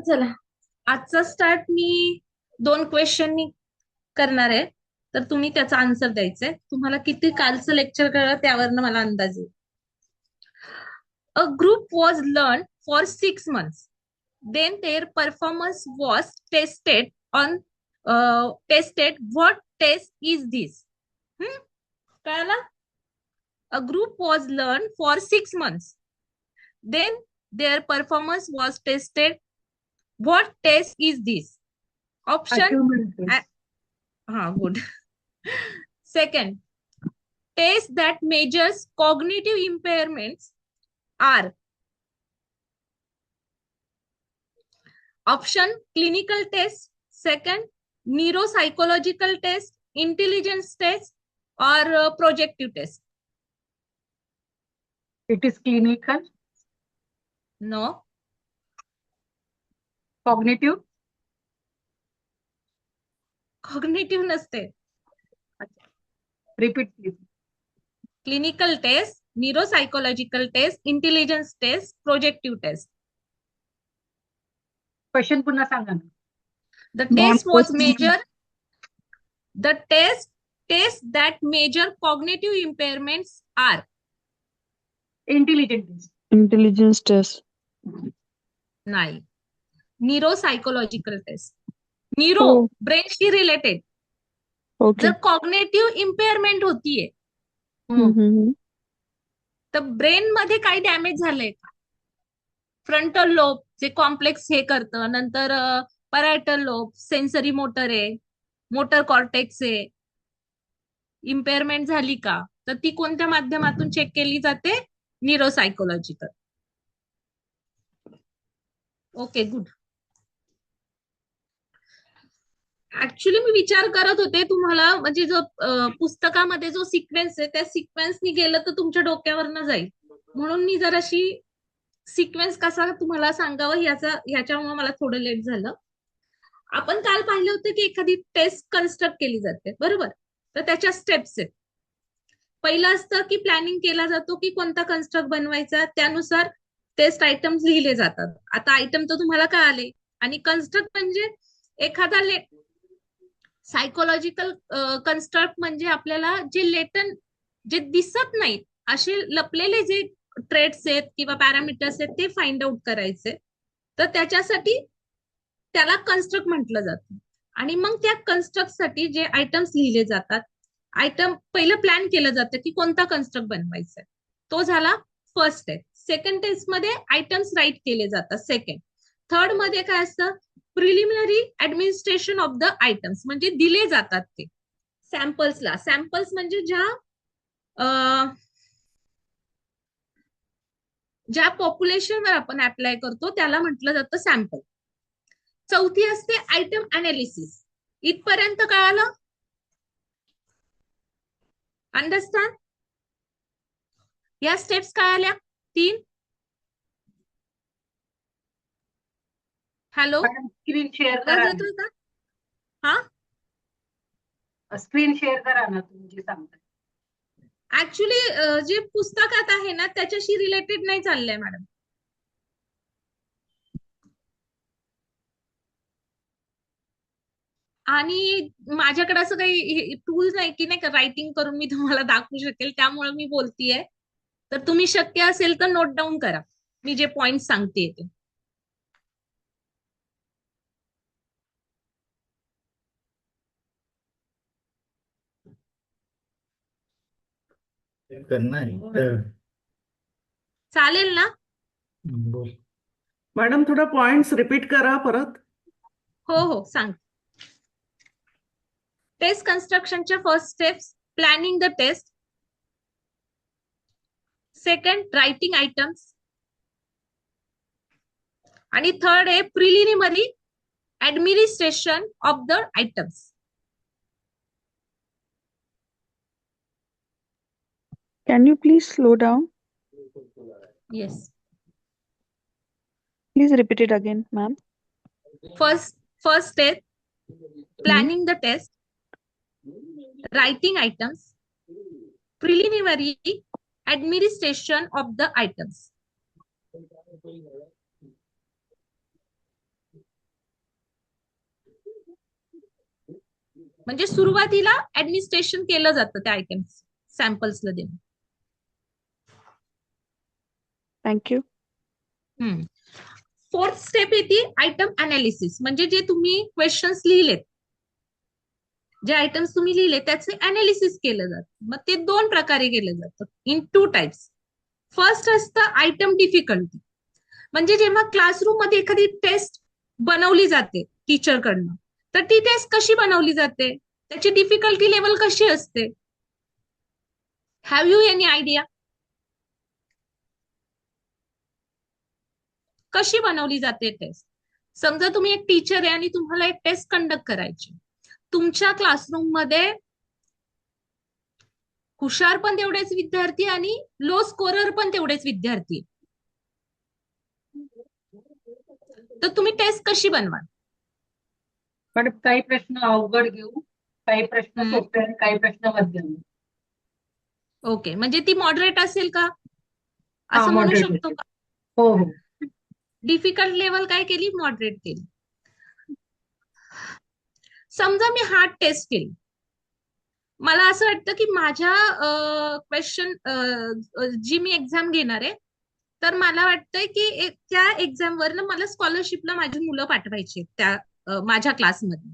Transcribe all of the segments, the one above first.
चला, आजचा स्टार्ट मी 2 क्वेश्चननी करणार आहे. तर तुम्ही त्याचा आन्सर द्यायचंय. तुम्हाला किती कालचं लेक्चर कळलं त्यावरनं मला अंदाज येईल. A group was learn for 6 months. Then their performance was tested on tested. What test is this? Hmm? कळलं? A group was learned for 6 months. Then their performance was tested. What test is this? Option. Achievement test. Good. Second, test that measures cognitive impairments are option clinical test, second neuropsychological test, intelligence test, or projective test. It is clinical, No. cognitive. Cognitive नसते. Repeat please. Clinical test, neuropsychological test, intelligence test, projective test. Question पुन्हा सांगा ना. The test was measure. The test that measure cognitive impairments are Intelligent test. Intelligence test. नाही. न्यूरोसायकोलॉजिकल taste. Neuro हो. ब्रेनशी related. Okay. जर cognitive इम्पेअरमेंट होतीये तर brain मध्ये काही डॅमेज झालंय का? फ्रंटल लोब जे कॉम्प्लेक्स हे करतं, नंतर पॅरायटल लोब, सेन्सरी मोटर आहे, मोटर कॉर्टेक्स आहे, इम्पेअरमेंट झाली का? तर ती कोणत्या माध्यमातून चेक केली जाते? न्यूरोसायकोलॉजिकल. Okay, good. ऍक्च्युली मी विचार करत होते तुम्हाला, म्हणजे जो पुस्तकामध्ये जो सिक्वेन्स आहे त्या सिक्वेन्सनी गेलं तर तुमच्या डोक्यावरनं जाईल, म्हणून मी जराशी सिक्वेन्स कसा तुम्हाला सांगावं ह्याच्यामुळे मला थोडं लेट झालं. आपण काल पाहिलं होतं की एखादी टेस्ट कन्स्ट्रक्ट केली जाते, बरोबर? तर त्याच्या स्टेप्स आहेत. पहिलं असतं की प्लॅनिंग केला जातो की कोणता कन्स्ट्रक्ट बनवायचा, त्यानुसार टेस्ट आयटम्स लिहिले जातात. आता आयटम तर तुम्हाला काय आले, आणि कन्स्ट्रक्ट म्हणजे एखादा सायकोलॉजिकल कन्स्ट्रक्ट म्हणजे आपल्याला जे लेटन, जे दिसत नाहीत असे लपलेले जे ट्रेड्स आहेत किंवा पॅरामीटर्स आहेत ते फाइंड आउट करायचे. तर त्याच्यासाठी त्याला कन्स्ट्रक्ट म्हटलं जातं. आणि मग त्या कन्स्ट्रक्टसाठी जे आयटम्स लिहिले जातात, आयटम पहिलं प्लॅन केलं जातं की कोणता कन्स्ट्रक्ट बनवायचा आहे, तो झाला फर्स्ट स्टेप. सेकंड टेस्ट मध्ये आयटम्स राईट केले जातात सेकंड. थर्ड मध्ये काय असतं? Preliminary administration of the items, म्हणजे दिले जातात ते सॅम्पल्सला. सॅम्पल्स म्हणजे ज्या पॉप्युलेशनवर आपण अप्लाय करतो त्याला म्हटलं जातं सॅम्पल. चौथी असते आयटम अनालिसिस. इथपर्यंत कळालं? अंडरस्टँड? या स्टेप्स काय आल्या? 3. हॅलो, स्क्रीन शेअर आवाज करा येतोय का? हा, ना. स्क्रीन शेअर करा ना तुम्ही जे सांगताय. ऍक्च्युली जे पुस्तकात आहे ना त्याच्याशी रिलेटेड नाही चाललंय मॅडम. आणि माझ्याकडे असं काही टूल्स नाही की नाही का रायटिंग करून मी तुम्हाला दाखवू शकेल, त्यामुळे मी बोलतीये. तर तुम्ही शक्य असेल तर नोट डाऊन करा मी जे पॉइंट सांगते ते. करना है. चालेल ना? बोल. मॅडम थोडा पॉइंट्स रिपीट करा परत. हो, सांग. टेस्ट कन्स्ट्रक्शनच्या first steps: planning the test, second writing items, आणि थर्ड आहे preliminary administration of the items. Can you please slow down? Yes. Please repeat it again, ma'am. First step, planning the test, writing items, preliminary administration of the items. म्हणजे सुरुवातीला administration केलं जातं त्या items सॅम्पल्सला देऊन. Thank you. Fourth step येते item analysis, म्हणजे जे तुम्ही क्वेश्चन्स लिहिलेत, जे आयटम्स तुम्ही लिहिले त्याचे अनालिसिस केलं जातं. मग ते 2 प्रकारे केलं जातं, इन 2 टाइप्स. फर्स्ट असतं आयटम डिफिकल्टी, म्हणजे जेव्हा क्लासरूम मध्ये एखादी टेस्ट बनवली जाते टीचरकडनं, तर ती टेस्ट कशी बनवली जाते, त्याची डिफिकल्टी लेवल कशी असते? Have you any idea? कशी बनवली जाते टेस्ट? समजा तुम्ही एक टीचर आहे आणि तुम्हाला एक टेस्ट कंडक्ट करायची. तुमच्या क्लासरूम मध्ये हुशार पण तेवढेच विद्यार्थी आणि लो स्कोरर पण तेवढेच विद्यार्थी, तर तुम्ही टेस्ट कशी बनवाल? पण काही प्रश्न अवघड घेऊ, काही प्रश्न सोपे आणि काही प्रश्न मध्यम. ओके, म्हणजे ती मॉडरेट असेल का, हा, असं म्हणू moderate शकतो असेल. का? हो हो. डिफिकल्ट लेवल काय केली, मॉडरेट केली. समजा मी हार्ड टेस्ट केली, मला असं वाटतं की माझ्या क्वेश्चन जी मी एक्झाम घेणार आहे, तर मला वाटतंय की त्या एक्झामवरनं मला स्कॉलरशिपला माझी मुलं पाठवायची त्या माझ्या क्लासमध्ये,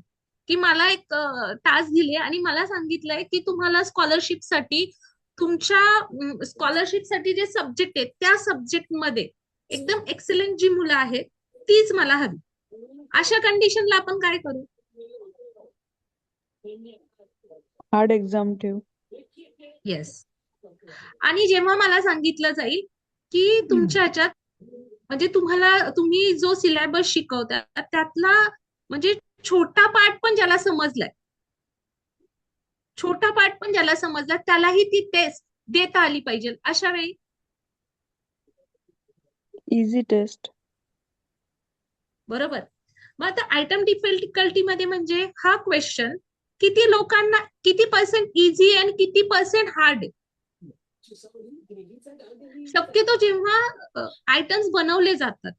की मला एक टास्क दिले आणि मला सांगितलंय की तुम्हाला स्कॉलरशिपसाठी तुमच्या स्कॉलरशिपसाठी जे सब्जेक्ट आहेत त्या सब्जेक्टमध्ये एकदम एक्सलंट जी मुलं आहेत तीच मला हवी. अशा कंडिशनला आपण काय करू? Hard exam ठेव. येस. आणि जेव्हा मला सांगितलं जाईल की तुमच्या ह्याच्यात म्हणजे तुम्ही जो सिलेबस शिकवता त्यातला म्हणजे छोटा पार्ट पण ज्याला समजलाय, त्यालाही ती टेस्ट देता आली पाहिजे. अशा वेळी Easy test. बरोबर. मग आता आयटम डिफिकल्टी मध्ये म्हणजे हा क्वेश्चन किती लोकांना, किती पर्सेंट इझी आणि किती पर्सेंट हार्ड आहे. शक्यतो जेव्हा आयटम्स बनवले जातात,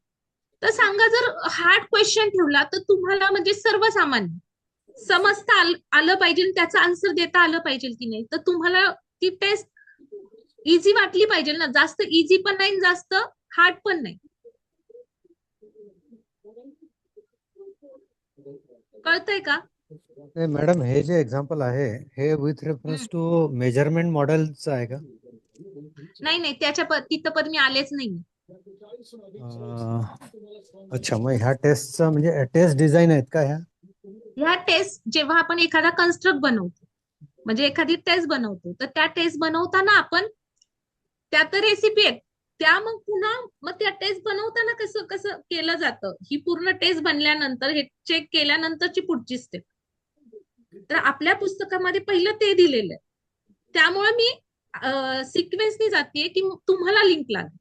तर सांगा जर हार्ड क्वेश्चन ठेवला तर तुम्हाला म्हणजे सर्वसामान्य समजता आलं पाहिजे, त्याचं आन्सर देता आलं पाहिजे की नाही, तर तुम्हाला ती टेस्ट इझी वाटली पाहिजे ना, जास्त इझी पण नाही जास्त हार्ड पण नाही. कळतंय का? मॅडम हे जे एक्झाम्पल आहे हे विथ रेफरन्स टू मेजरमेंट मॉडेलचं आहे का? नाही, तिथं पण मी आलेच नाही. अच्छा, मग ह्या टेस्टचं म्हणजे टेस्ट डिझाईन आहेत का ह्या टेस्ट जेव्हा आपण एखादा कन्स्ट्रक्ट बनवतो, म्हणजे एखादी टेस्ट बनवतो, तर त्या टेस्ट बनवताना आपण त्यात रेसिपी आहेत त्या मग पुन्हा मग त्या टेस्ट बनवताना कसं कसं केलं जातं, ही पूर्ण टेस्ट बनल्यानंतर हे चेक केल्यानंतरची पुढची स्टेप. तर आपल्या पुस्तकामध्ये पहिलं ते दिलेलं आहे, त्यामुळे मी सिक्वेन्सनी जाते की तुम्हाला लिंक लागेल.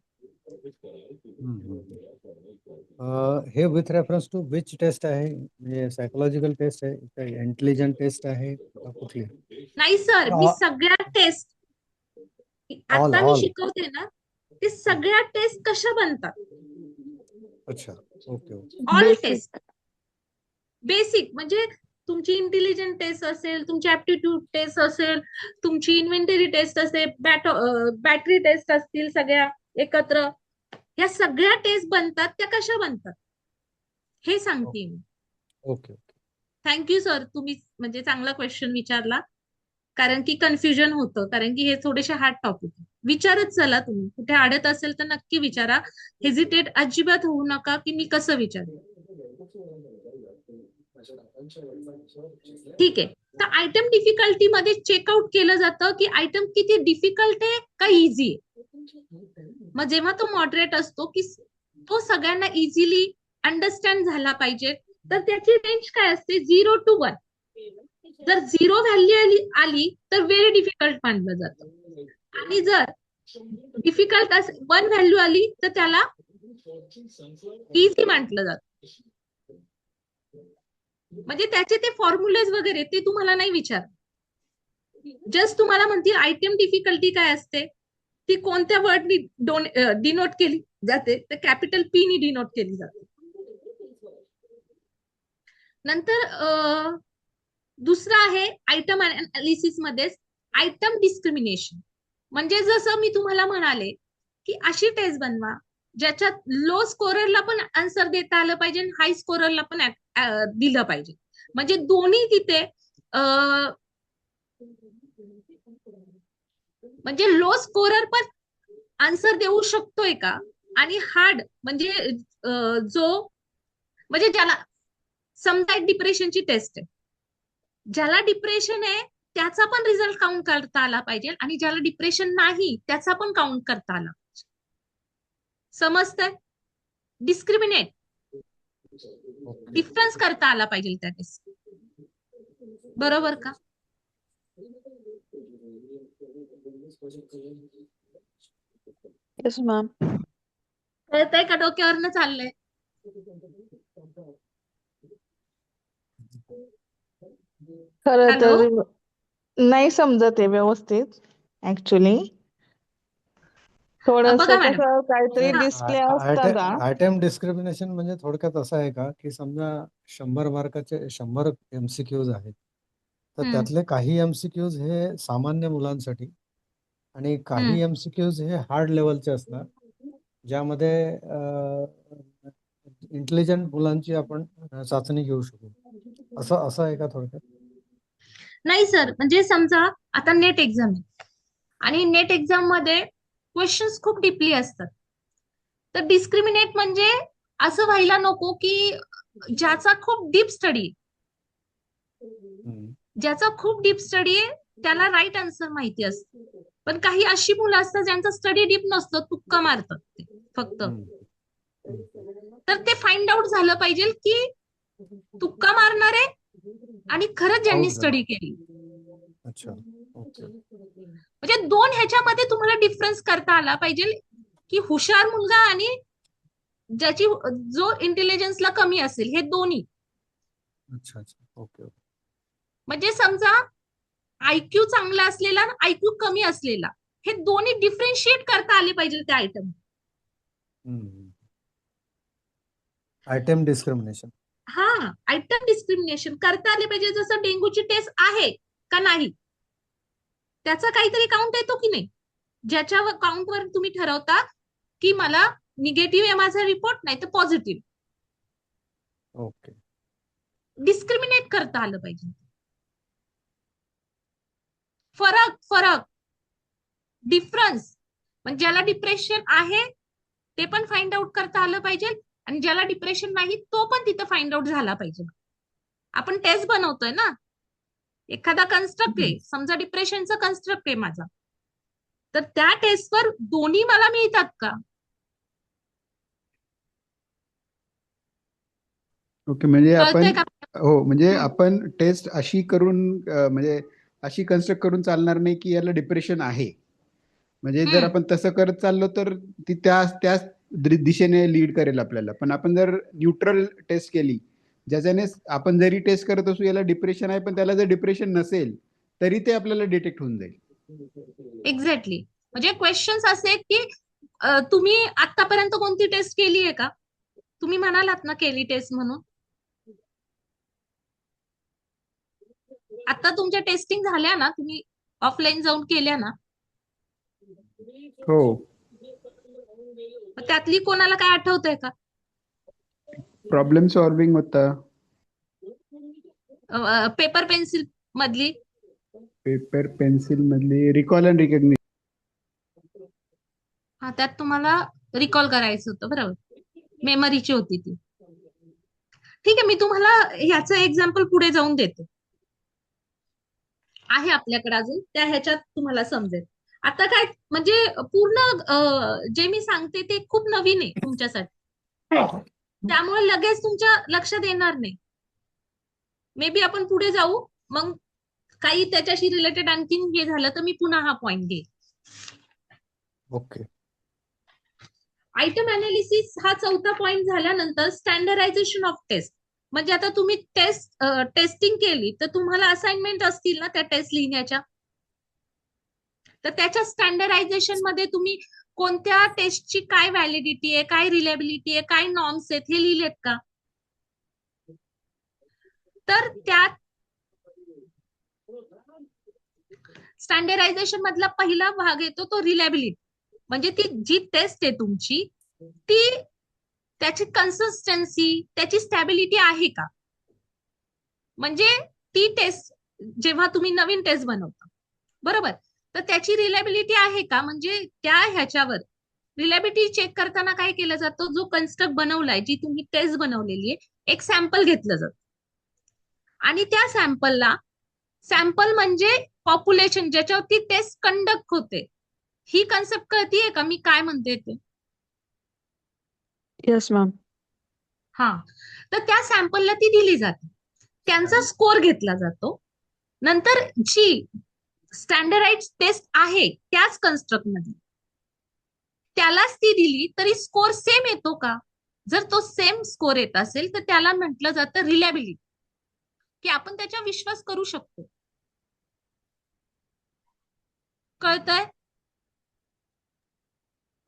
हे with reference to which test आहे, म्हणजे सायकोलॉजिकल टेस्ट आहे का इंटेलिजंट टेस्ट आहे का कुठली? नाही सर, मी सगळ्या टेस्ट आता मी शिकवते ना, ते सगळ्या टेस्ट कशा बनतात. अच्छा, okay okay. All test basic, म्हणजे तुमची इंटेलिजंट टेस्ट असेल, तुमची ऍप्टिट्यूड टेस्ट असेल, तुमची इन्व्हेंटरी टेस्ट असेल, बॅटरी टेस्ट असतील, सगळ्या एकत्र या सगळ्या टेस्ट बनतात. त्या कशा बनतात हे सांगते मी. ओके. थँक्यू सर, तुम्ही म्हणजे चांगला क्वेश्चन विचारला, कारण की कन्फ्युजन होतं, कारण की हे थोडेसे हार्ड टॉपिक. विचारत चला, तुम्ही कुठे अडत असेल तर नक्की विचारा, हेजिटेट अजिबात होऊ नका की मी कसं विचारू. ठीक आहे. तर आयटम डिफिकल्टी मध्ये चेकआउट केलं जातं की आयटम किती डिफिकल्ट आहे का इझी आहे. मग जेव्हा तो मॉडरेट असतो की तो सगळ्यांना इझिली अंडरस्टँड झाला पाहिजे, तर त्याची रेंज काय असते, 0 to 1. जर 0 व्हॅल्यू आली तर व्हेरी डिफिकल्ट मानलं जातं, आणि जर डिफिकल्ट 1 व्हॅल्यू आली तर त्याला इझी म्हटलं जातं. म्हणजे त्याचे ते फॉर्म्युलेज वगैरे ते तुम्हाला नाही विचार, जस्ट तुम्हाला म्हणतील आयटम डिफिकल्टी काय असते, ती कोणत्या वर्डनी डिनोट केली जाते, तर कॅपिटल पी नी डिनोट केली जाते. नंतर दुसरं आहे आयटम अनालिसिस मध्येच आयटम डिस्क्रिमिनेशन. म्हणजे जसं मी तुम्हाला म्हणाले की अशी टेस्ट बनवा ज्याच्यात लो स्कोररला पण आन्सर देता आलं पाहिजे आणि हाय स्कोररला पण दिलं पाहिजे. म्हणजे दोन्ही तिथे म्हणजे लो स्कोरर पण आन्सर देऊ शकतोय का, आणि हार्ड म्हणजे जो म्हणजे ज्याला समजा एक डिप्रेशनची टेस्ट आहे, ज्याला डिप्रेशन आहे त्याचा पण रिझल्ट काउंट करता आला पाहिजे आणि ज्याला डिप्रेशन नाही त्याचा पण काउंट करता आला पाहिजे. समजतंय? Discriminate okay. डिफरन्स करता आला पाहिजे त्या टेस्ट. बरोबर का? Yes, ma'am. कळतंय का? डोक्यावरनं चाललंय? खरं हॅलो, तर नाही समजत आहे व्यवस्थित ऍक्च्युली. थोडस बघा मॅडम, कसं काहीतरी हा, डिस्प्ले असतं ना. आयटम डिस्क्रिमिनेशन म्हणजे थोडक्यात असं आहे का की समजा 100 मार्काचे 100 MCQs आहेत, तर हम्म, त्यातले काही MCQs हे सामान्य मुलांसाठी आणि काही MCQs हे हार्ड लेवलचे असतात, ज्यामध्ये इंटेलिजंट मुलांची आपण चाचणी घेऊ शकू. असं असं आहे का थोडक्यात? नाही सर, म्हणजे समजा आता नेट एक्झाम आहे आणि नेट एक्झाम मध्ये क्वेश्चन्स खूप डीपली असतात. तर डिस्क्रिमिनेट म्हणजे असं व्हायला नको की ज्याचा खूप डीप स्टडी हम्म. आहे त्याला राईट आन्सर माहिती असतं, पण काही अशी मुलं असतात ज्यांचा स्टडी डीप नसतं, तुक्का मारतात ते फक्त. हम्म. हम्म. तर ते फाइंड आउट झालं पाहिजे की तुक्का मारणारे आणि खरंच ज्यांनी Out झालं. स्टडी केली. अच्छा. ओके. म्हणजे दोन ह्याच्यामध्ये तुम्हाला डिफरन्स करता आला पाहिजे की हुशार मुलगा आणि ज्याची जो इंटेलिजन्सला कमी असेल, हे दोन्ही. अच्छा अच्छा. Okay okay. म्हणजे समजा आयक्यू चांगला असलेला आणि आयक्यू कमी असलेला, हे दोन्ही डिफरन्शिएट करता आले पाहिजे त्या आयटम. Item discrimination. हा, आयटम डिस्क्रिमिनेशन करता आले पाहिजे. जसं डेंग्यूची टेस्ट आहे का नाही त्याचा काहीतरी काउंट येतो की नाही, ज्याच्या काउंटवर तुम्ही ठरवता की मला निगेटिव्ह आहे माझा रिपोर्ट, नाही तर पॉझिटिव्ह. ओके. डिस्क्रिमिनेट करता आलं पाहिजे. फरक डिफरन्स म्हणजे ज्याला डिप्रेशन आहे ते पण फाइंड आउट करता आलं पाहिजे आणि ज्याला डिप्रेशन नाही तो पण तिथं फाइंड आउट झाला पाहिजे. आपण टेस्ट बनवतोय ना, एखादा कन्स्ट्रक्ट आहे, समजा डिप्रेशनचा कन्स्ट्रक्ट आहे माझा, तर त्या टेस्टवर दोन्ही मला मिळतात का? ओके. म्हणजे कळतंय आपण का? हो, म्हणजे हम्म, आपण टेस्ट अशी करून म्हणजे अशी कन्स्ट्रक्ट करून चालणार नाही की याला डिप्रेशन आहे. म्हणजे जर हम्म, आपण तसं करत चाललो तर ती त्याच दिशेने लीड करेल आपल्याला. पण आपण जर न्यूट्रल टेस्ट केली, ज्याच्याने आपण जरी टेस्ट करत असू याला डिप्रेशन आहे, पण त्याला जर डिप्रेशन नसेल तरी ते आपल्याला डिटेक्ट होऊन जाईल. एक्झॅक्टली. म्हणजे क्वेश्चन्स असे आहेत की तुम्ही आतापर्यंत कोणती टेस्ट केली आहे का? तुम्ही म्हणालात ना केली टेस्ट म्हणून. आता तुमच्या टेस्टिंग झाल्या ना, तुम्ही ऑफलाईन जाऊन केल्या ना, हो. मग त्यातली कोणाला काय आठवतंय का? प्रॉब्लेम सॉल्विंग होता. पेपर पेन्सिल मधली? पेपर पेन्सिल मधली रिकॉल अँड रिकग्निशन. हा, त्यात तुम्हाला रिकॉल करायचं होतं, बरोबर. मेमरीची होती ती. ठीक आहे, मी तुम्हाला ह्याचं एक्झाम्पल पुढे जाऊन देते, आहे आपल्याकडे अजून, त्या ह्याच्यात तुम्हाला समजेल. आता काय म्हणजे पूर्ण जे मी सांगते ते खूप नवीन आहे तुमच्यासाठी, त्यामुळे लगेच तुमच्या लक्षात येणार नाही. मे बी आपण पुढे जाऊ, मग काही त्याच्याशी रिलेटेड आणखीन हे झालं तर मी पुन्हा हा पॉइंट घेईन. ओके. आयटम अनालिसिस हा चौथा पॉइंट झाल्यानंतर स्टँडर्डायझेशन ऑफ टेस्ट. म्हणजे आता तुम्ही टेस्टिंग केली तर तुम्हाला असाइनमेंट असतील ना त्या टेस्ट लिहिण्याच्या, तर त्याच्या स्टँडर्डायझेशन मध्ये तुम्ही कोणत्या टेस्टची काय व्हॅलिडिटी आहे, काय रिलेबिलिटी आहे, काय नॉर्म्स आहेत हे लिहिलेत का? तर त्यात स्टँडर्डायझेशन मधला पहिला भाग येतो तो रिलायबिलिटी, म्हणजे ती जी टेस्ट आहे तुमची ती त्याची कन्सिस्टन्सी, त्याची स्टॅबिलिटी आहे का. म्हणजे ती टेस्ट जेव्हा तुम्ही नवीन टेस्ट बनवता बरोबर, तर त्याची रिलायबिलिटी आहे का, म्हणजे त्या ह्याच्यावर रिलायबिलिटी चेक करताना काय केलं जातं, जो कन्स्ट्रक्ट बनवलाय, जी तुम्ही टेस्ट बनवलेली आहे, एक सॅम्पल घेतलं जातं आणि त्या सॅम्पल म्हणजे पॉप्युलेशन ज्याच्यावरती टेस्ट कंडक्ट होते. ही कन्सेप्ट कळतीये का मी काय म्हणते ते. Yes, ma'am. हा, तर त्या सॅम्पलला ती दिली जाते, त्यांचा स्कोर घेतला जातो. नंतर जी स्टँडर्डाइज टेस्ट आहे त्याच कन्स्ट्रक्ट मध्ये त्यालाच ती दिली तरी स्कोर सेम येतो का. जर तो सेम स्कोर येत असेल तर त्याला म्हटलं जातं रिलायबिलिटी, की आपण त्याच्यावर विश्वास करू शकतो. कळतंय.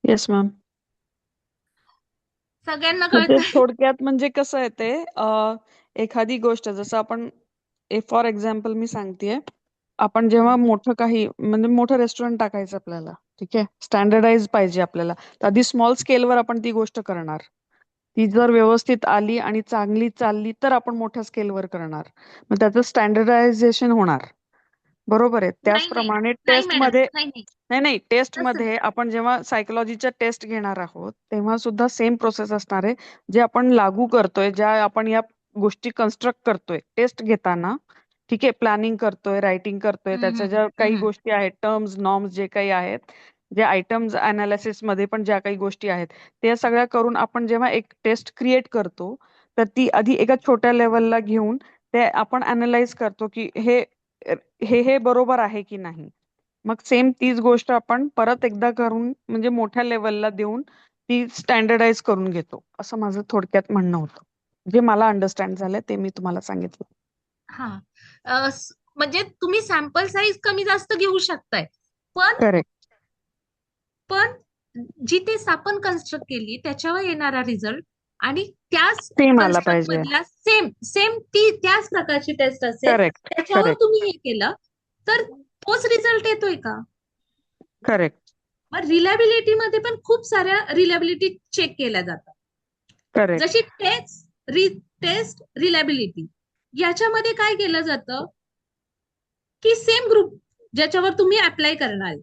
Yes, ma'am. सगळ्यांना म्हणजे कळतंय. थोडक्यात म्हणजे कसं आहे ते एखादी गोष्ट जसं आपण फॉर एक्झाम्पल मी सांगतेय, आपण जेव्हा मोठं काही म्हणजे मोठं रेस्टॉरंट टाकायचं आपल्याला, ठीक आहे, स्टँडर्डाइज पाहिजे आपल्याला, तर आधी स्मॉल स्केलवर आपण ती गोष्ट करणार. ती जर व्यवस्थित आली आणि चांगली चालली तर आपण मोठ्या स्केलवर करणार, मग त्याचं स्टँडर्डायझेशन होणार. बरोबर आहे. नाही नाही त्याचप्रमाणे नाही टेस्ट मॅडम, मध्ये नाही नाही नाही टेस्ट तसं मध्ये आपण जेव्हा सायकोलॉजीच्या टेस्ट घेणार आहोत तेव्हा सुद्धा सेम प्रोसेस असणार आहे. जे आपण लागू करतोय, ज्या आपण या गोष्टी कन्स्ट्रक्ट करतोय टेस्ट घेताना, ठीक आहे, प्लॅनिंग करतोय, रायटिंग करतोय, त्याच्या ज्या काही गोष्टी आहेत, टर्म्स नॉर्म्स जे काही आहेत, जे आयटम्स अनालिसिस मध्ये पण ज्या काही गोष्टी आहेत, त्या सगळ्या करून आपण जेव्हा एक टेस्ट क्रिएट करतो तर ती आधी एका छोट्या लेवलला घेऊन ते आपण अनालाइज करतो की हे हे हे बरोबर आहे की नाही. मग सेम तीच गोष्ट आपण परत एकदा करून म्हणजे मोठ्या लेवलला देऊन ती स्टँडर्डाइज करून घेतो, असं माझं थोडक्यात म्हणणं होतं. जे मला अंडरस्टँड झालंय ते मी तुम्हाला सांगितलं. हा, म्हणजे तुम्ही सॅम्पल साईज कमी जास्त घेऊ शकताय, पण करेक्ट. पण जी टेस्ट आपण कन्स्ट्रक्ट केली त्याच्यावर येणारा रिझल्ट आणि त्याच सेम आला कन्स्ट्रक्ट पाहिजे. मधल्या सेम सेम ती त्याच प्रकारची टेस्ट असेल, करेक्ट त्याच्यावर करेक्ट तुम्ही हे केलं तर तोच रिझल्ट येतोय का. करेक्ट मग रिलायबिलिटी मध्ये पण खूप साऱ्या रिलायबिलिटी चेक केल्या जातात, करेक्ट जशी टेस्ट रिलायबिलिटी याच्यामध्ये काय केलं जातं की सेम ग्रुप ज्याच्यावर तुम्ही अप्लाय करणार,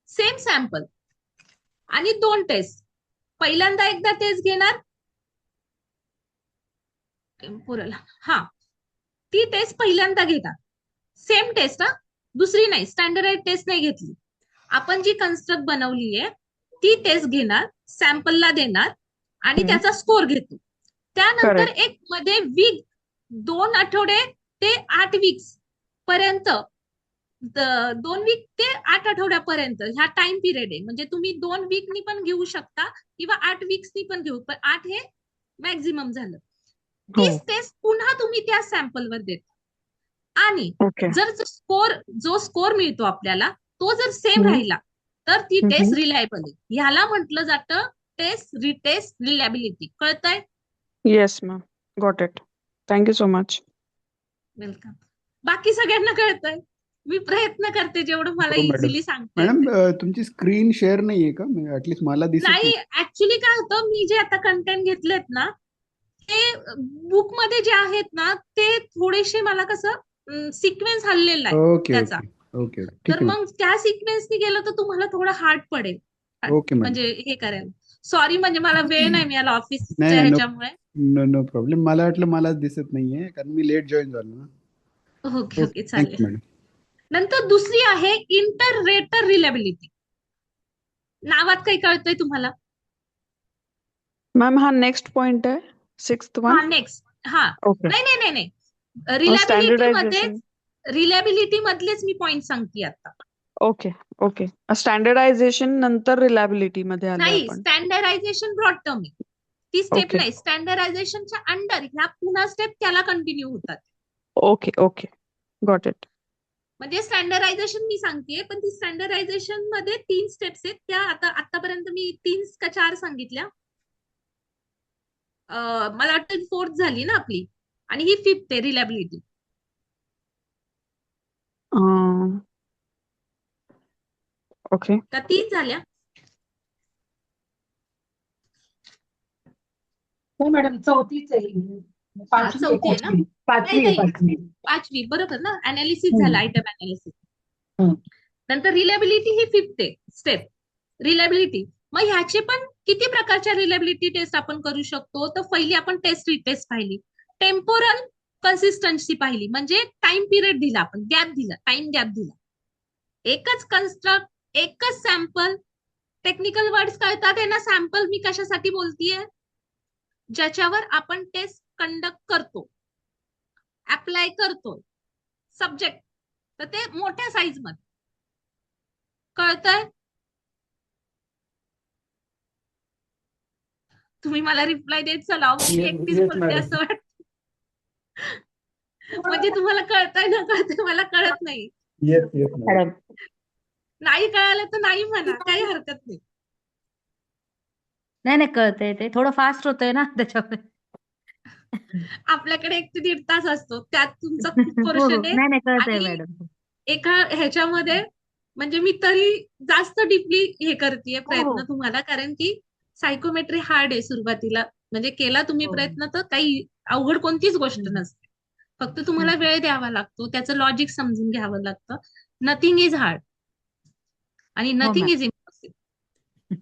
सेम सॅम्पल आणि 2 टेस्ट, पहिल्यांदा एकदा टेस्ट घेणार पुरेला, हा ती टेस्ट पहिल्यांदा घेणार, सेम टेस्ट, हा दुसरी नाही, स्टँडर्डाइज टेस्ट नाही घेतली, आपण जी कन्स्ट्रक्ट बनवली आहे ती टेस्ट घेणार, सॅम्पलला देणार आणि त्याचा स्कोर घेतो. त्यानंतर करेक्ट एक मध्ये वीक 2 आठवडे ते 8 वीक्स पर्यंत, 2 वीक ते 8 आठवड्यापर्यंत ह्या टाइम पिरियड आहे. म्हणजे तुम्ही 2 वीकनी पण घेऊ शकता किंवा 8 वीक्सनी पण घेऊ, पण 8 हे मॅक्झिमम झालं. हो. तीच टेस्ट पुन्हा तुम्ही त्या सॅम्पलवर देता आणि ओके. जर जो स्कोर मिळतो आपल्याला तो जर सेम राहिला तर ती टेस्ट रिलायबल आहे. ह्याला म्हटलं जातं टेस्ट रिटेस्ट रिलायबिलिटी. कळतंय. Yes ma'am, got it. Thank you so much. Welcome. बाकी सगळ्यांना कळतंय. मी प्रयत्न करते जेवढं मला हो, मॅडम. इझिली सांगता मॅडम येतंय. तुमची स्क्रीन शेअर नाहीये का? ऍटलीस्ट मला दिसत नाही, नाही. ऍक्च्युली काय होतं, मी जे आता कंटेंट घेतलेत ना ते बुक मध्ये जे आहेत ना ते थोडेसे मला कसं सिक्वेन्स हल्लेला आहे ओके त्याचा, ओके ओके ओके ठीक तर आहे मग त्या सिक्वेन्सनी गेलं तर तुम्हाला थोडं हार्ड पडेल. Okay madam. म्हणजे हे करायला सॉरी, म्हणजे मला वेळ नाही मिळाला नाही ऑफिसच्या नाही नो ह्याच्यामुळे. No no problem. मला वाटलं मलाच दिसत नाहीये कारण मी लेट जॉईन झालो ना. ओके ओके थँक्यू चालेल. मॅडम. नंतर दुसरी आहे इंटर रेटर रिलायबिलिटी. नावात काही कळतंय तुम्हाला. मॅम हा नेक्स्ट पॉइंट आहे, 6th हा वन. नेक्स्ट, हा ओके. नाही नाही नाही नाही, रिलायबिलिटी मध्ये स्टँडर्डायझेशन. रिलायबिलिटी मधलेच मी पॉइंट सांगते आता. Okay okay. स्टँडर्डायझेशन नंतर रिलायबिलिटी मध्ये आलोय नाही, आपण. स्टँडर्डायझेशन ब्रॉड टर्म आहे, ती स्टेप ओके नाही. स्टँडर्डायझेशनच्या अंडर ह्या पुन्हा स्टेप त्याला कंटिन्यू होतात. Okay okay, got it. म्हणजे स्टँडर्डायझेशन मी सांगतेय, पण ती स्टँडर्डायझेशन मध्ये 3 स्टेप्स आहेत. त्या आतापर्यंत मी 3 का 4 सांगितल्या. मला वाटतं 4th झाली ना आपली, आणि ही 5th आहे रिलॅबिलिटी. ओके. का 3 झाल्या? हो मॅडम, चौथीच आहे ही. हा, पाचवी आहे, 4थी आहे ना? पाचवी. नाही पाचवी आहे, नाही, पाचवी. 5वी बरोबर ना, अनालिसिस हम्म. झाला, आयटम अनालिसिस. हम्म. नंतर रिलॅबिलिटी ही 5th आहे स्टेप, रिलॅबिलिटी. मग ह्याचे पण किती प्रकारच्या रिलॅबिलिटी टेस्ट आपण करू शकतो? तर पहिली आपण टेस्ट रिटेस्ट पाहिली, टेम्पोरल कन्सिस्टन्सी पाहिली, म्हणजे टाइम पिरियड दिला, आपण गॅप दिला, टाइम गॅप दिला, एकच कन्स्ट्रक्ट, एकच सॅम्पल. टेक्निकल वर्ड्स कळतात आहे ना? सॅम्पल मी कशासाठी बोलतीये? ज्याच्यावर आपण टेस्ट कंडक्ट करतो, अप्लाय करतो सब्जेक्ट, तर ते मोठ्या साईज मध्ये. कळतंय? तुम्ही मला रिप्लाय देत चला, मी Yes, एकटीच yes, बोलते madam. असं वाटत. म्हणजे तुम्हाला कळतंय ना कळतंय, मला कळत नाही. Yes, yes, madam. मॅडम, नाही कळालं तर नाही म्हणा, काही हरकत नाही. नाही नाही, कळतंय ते. थोडं फास्ट होतंय ना त्याच्यामुळे. आपल्याकडे 1 ते 1.5 तास असतो, त्यात तुमचा हो हो, पोर्शन आहे. नाही नाही, कळतंय आणि मॅडम. एका ह्याच्यामध्ये म्हणजे मी तरी जास्त डीपली हे करतेय हो प्रयत्न हो तुम्हाला, कारण की सायकोमेट्री हार्ड आहे सुरुवातीला. म्हणजे केला तुम्ही हो. प्रयत्न तर काही अवघड कोणतीच गोष्ट हम्म. नसते. फक्त तुम्हाला वेळ द्यावा लागतो, त्याचं लॉजिक समजून घ्यावं लागतं. नथिंग इज हार्ड आणि हो नथिंग मॅम. Is impossible.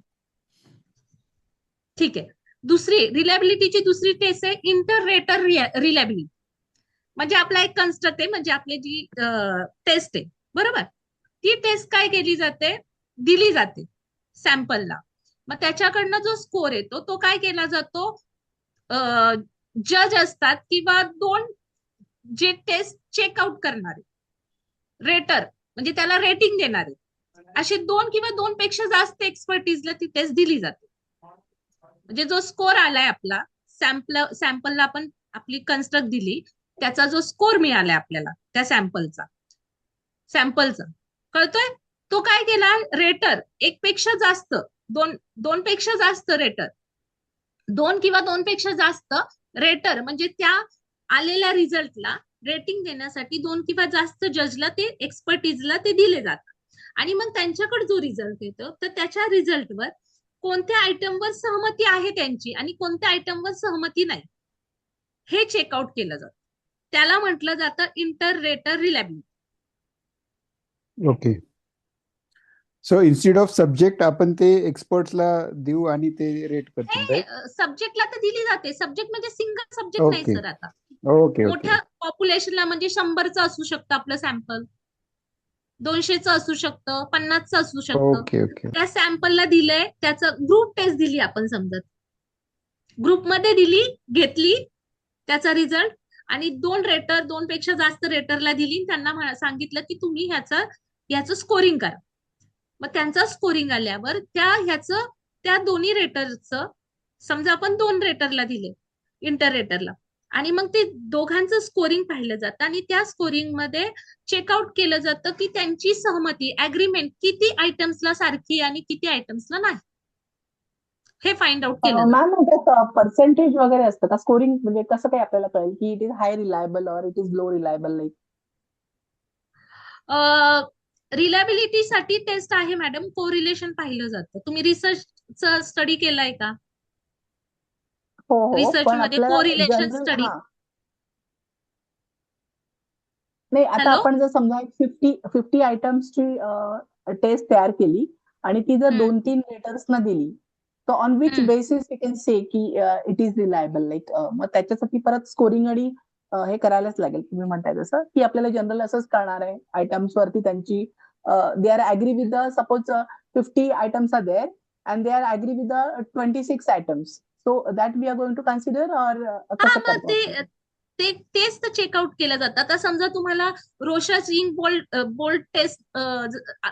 ठीक आहे. दुसरी रिलॅबिलिटीची दुसरी टेस्ट आहे इंटर रेटर रिलॅबिलिटी. म्हणजे आपला एक कन्स्ट्रक्ट आहे, म्हणजे आपली जी टेस्ट आहे बरोबर, ती टेस्ट काय केली जाते, दिली जाते सॅम्पलला. मग त्याच्याकडनं जो स्कोर येतो तो काय केला जातो, जज असतात किंवा 2 जे टेस्ट चेकआउट करणारे रेटर, म्हणजे त्याला रेटिंग देणारे, असे 2 किंवा 2 पेक्षा जास्त एक्सपर्टीजला ती टेस्ट दिली जाते. म्हणजे जो स्कोर आलाय आपला, सॅम्पलला आपण आपली कन्स्ट्रक्ट दिली, त्याचा जो स्कोर मिळालाय आपल्याला त्या सॅम्पलचा, कळतोय? तो काय केला रेटर, 1 पेक्षा जास्त, 2 पेक्षा जास्त रेटर, 2 किंवा 2 पेक्षा जास्त रेटर, म्हणजे त्या आलेल्या रिझल्टला रेटिंग देण्यासाठी 2 किंवा जास्त जजला ते एक्सपर्टीजला ते दिले जातात. आणि मग त्यांच्याकडे जो रिझल्ट येतो, तर त्याच्या रिझल्टवर कोणत्या आयटमवर सहमती आहे त्यांची आणि कोणत्या आयटमवर सहमती नाही, हे चेकआउट केलं जातं. त्याला म्हटलं जातं inter rater reliability. Okay. So instead of subject आपण ते एक्सपर्ट्सला देऊ आणि ते रेट करतील, राईट? सब्जेक्टला तर दिली जाते, सब्जेक्ट म्हणजे सिंगल सब्जेक्ट नाही ओके सर. आता ओके ओके मोठ्या पॉप्युलेशनला म्हणजे 100चं असू शकतं आपलं सॅम्पल, 200चं असू शकतं, 50चं असू शकतं. ओके ओके त्या सॅम्पलला दिलंय, त्याचं ग्रुप टेस्ट दिली आपण, समजत ग्रुपमध्ये दिली, घेतली त्याचा रिझल्ट, आणि 2 रेटर, 2 पेक्षा जास्त रेटरला दिली, त्यांना सांगितलं की तुम्ही ह्याचं स्कोरिंग करा. मग त्यांचा स्कोरिंग आल्यावर त्या दोन्ही रेटरचं, समजा आपण 2 रेटरला दिले इंटर रेटरला, आणि मग ते दोघांचं स्कोरिंग पाहिलं जातं आणि त्या स्कोरिंग मध्ये चेकआउट केलं जातं की त्यांची सहमती, अग्रीमेंट किती आयटम्सला सारखी आणि किती आयटम्सला नाही, हे फाइंड आउट केलं जातं. मॅम, त्यात पर्सेंटेज वगैरे असतं का स्कोरिंग? म्हणजे कसं काय आपल्याला कळेल की इट इज हाय रिलायबल और it is low reliable? Like रिलॅबिलिटीसाठी टेस्ट आहे मॅडम, कोरिलेशन पाहिलं जातं. तुम्ही रिसर्चचा स्टडी केलाय का? हो हो, रिसर्च पण मध्ये आपल्याला कोरिलेशन जनरल स्टडी. नाही, आता हॅलो. आपण जर समजा 50 आयटम्सची टेस्ट तयार केली आणि ती जर 2-3 रेटर्सना दिली, तर on which basis we can say की इट इज रिलायबल? लाईक मग त्याच्यासाठी परत स्कोरिंग आणि हे करायलाच लागेल, तुम्ही म्हणताय तसं, की आपल्याला जनरल असंच कळणार आहे आयटम्स वरती त्यांची they are agree with the, suppose 50 items are there and they are agree with the 26 items, so that we are going to consider, और कसं मग करतो आपण? तेच तर चेकआउट केलं जातं. आता समजा तुम्हाला रोशा जिंक बोल्ट टेस्ट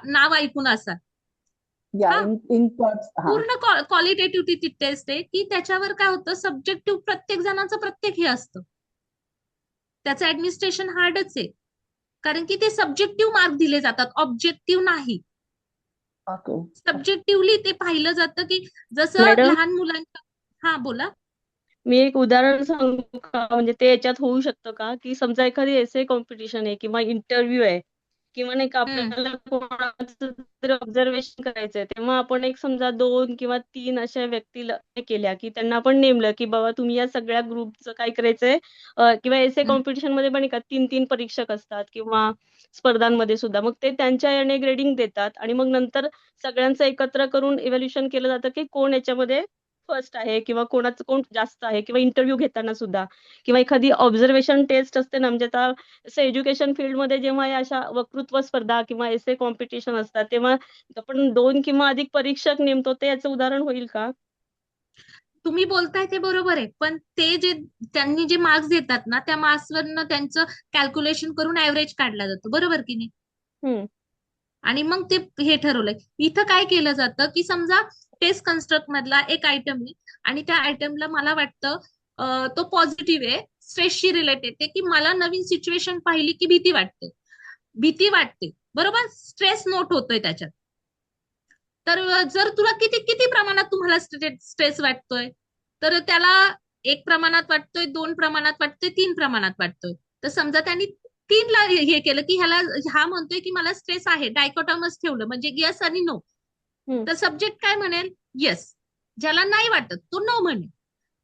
नाव ऐकून असाल, या हा, इन पॉट्स, हा. पूर्ण क्वालिटेटिव्ह ती टेस्ट आहे की त्याच्यावर काय होतं, सब्जेक्टिव्ह प्रत्येक जणांचं प्रत्येक हे असतं, त्याचं ऍडमिनिस्ट्रेशन हार्डच आहे, कारण की ते सब्जेक्टिव्ह मार्क दिले जातात, ऑब्जेक्टिव्ह नाही. ओके. सब्जेक्टिव्हली ते पाहिलं जातं की जसं मॅडम, लहान मुलांच्या. हा बोला. मी एक उदाहरण सांगू का? म्हणजे ते याच्यात होऊ शकतं का? की समजा एखादी एसे कॉम्पिटिशन आहे किंवा इंटरव्ह्यू आहे किंवा नाही का हम्म आपल्याला कोणाचं तरी ऑब्झर्वेशन करायचंय, तेव्हा आपण एक समजा 2 किंवा 3 अशा व्यक्तीला हे केल्या की त्यांना आपण नेमलं की बाबा तुम्ही या सगळ्या ग्रुपचं काय करायचंय किंवा एसे हम्म कॉम्पिटिशन मध्ये पण नाही का 3-3 परीक्षक असतात किंवा स्पर्धांमध्ये सुद्धा. मग ते त्यांच्या याने ग्रेडिंग देतात आणि मग नंतर सगळ्यांचं एकत्र करून इव्हॅल्युएशन केलं जातं की कोण याच्यामध्ये फर्स्ट आहे किंवा कोणाचं कोण जास्त आहे किंवा इंटरव्ह्यू घेताना सुद्धा किंवा एखादी ऑब्झर्वेशन टेस्ट असते ना, म्हणजे आता असं एज्युकेशन फील्डमध्ये जेव्हा या अशा वक्तृत्व स्पर्धा किंवा एसे कॉम्पिटिशन असतात, तेव्हा आपण 2 किंवा अधिक परीक्षक नेमतो, ते याचं उदाहरण होईल का? तुम्ही बोलताय ते बरोबर आहे, पण ते जे त्यांनी जे मार्क्स देतात ना, त्या मार्क्सवरनं त्यांचं कॅल्क्युलेशन करून ऍव्हरेज काढला जातो, बरोबर की नाही? हम्म आणि मग ते हे ठरवलंय. इथं काय केलं जातं की समजा टेस्ट कन्स्ट्रक्ट मधला एक आयटम आहे आणि त्या आयटमला मला वाटतं तो पॉझिटिव्ह आहे, स्ट्रेसशी रिलेटेड आहे, की मला नवीन सिच्युएशन पाहिली की भीती वाटते, बरोबर, स्ट्रेस नोट होतोय त्याच्यात. तर जर तुला किती किती प्रमाणात तुम्हाला स्ट्रेस वाटतोय, तर त्याला 1 प्रमाणात वाटतोय, 2 प्रमाणात वाटतोय, 3 प्रमाणात वाटतोय. तर समजा त्यांनी 3 ला हे केलं की हा म्हणतोय की मला स्ट्रेस आहे, डायकोटॉमस ठेवलं म्हणजे येस आणि नो. हम्म तर सब्जेक्ट काय म्हणेल? येस. ज्याला नाही वाटत तो नो म्हणेल.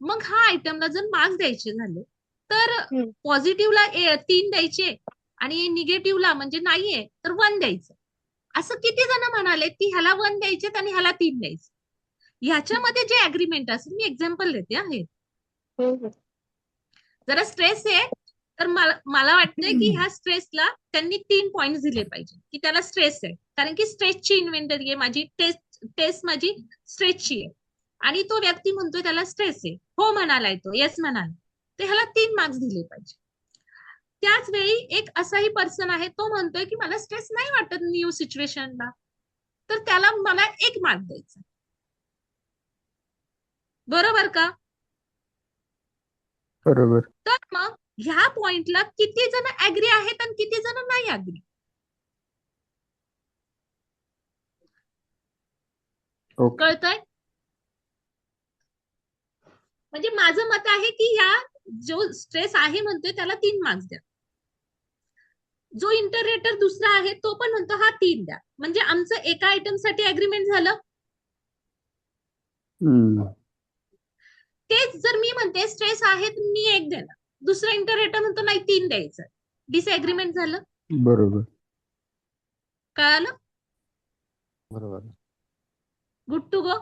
मग हा आयटमला जर मार्क्स द्यायचे झाले तर हम्म पॉझिटिव्हला 3 द्यायचे आणि निगेटिव्हला म्हणजे नाहीये तर 1 द्यायचं. असं किती जण म्हणाले की ह्याला 1 द्यायचे आणि ह्याला 3 द्यायचे. ह्याच्यामध्ये जे अग्रीमेंट असेल, मी एक्झाम्पल देते आहे, हम्म जरा स्ट्रेस आहे तर मला वाटतंय की ह्या स्ट्रेसला त्यांनी 3 पॉइंट दिले पाहिजे की त्याला स्ट्रेस आहे, कारण की स्ट्रेसची इन्व्हेंटरी आहे माझी, टेस्ट माझी स्ट्रेसची आहे आणि तो व्यक्ती म्हणतोय त्याला स्ट्रेस आहे, हो म्हणालाय तो, येस म्हणाला, तर ह्याला 3 मार्क्स दिले पाहिजे. त्याच वेळी एक असाही पर्सन आहे, तो म्हणतोय की मला स्ट्रेस नाही वाटत न्यू सिच्युएशनला, तर त्याला मला 1 मार्क द्यायचा, बरोबर का? बरोबर. तर मग ह्या पॉइंटला किती जण ऍग्री आहेत आणि किती जण नाही ऍग्री? ओके. कळतंय? म्हणजे माझं मत आहे की ह्या जो स्ट्रेस आहे म्हणतोय त्याला 3 मार्क्स द्या. जो इंटररेटर दुसरा आहे तो पण म्हणतो हा 3 द्या, म्हणजे आमचं एका आयटम साठी अग्रीमेंट झालं. हम्म. तेच जर मी म्हणते स्ट्रेस आहे तर मी 1 देणार, दुसरा इंटररेटर म्हणतो नाही 3 द्यायचं, डिसएग्रीमेंट झालं. बरोबर. कळालं? बरोबर. Good to go.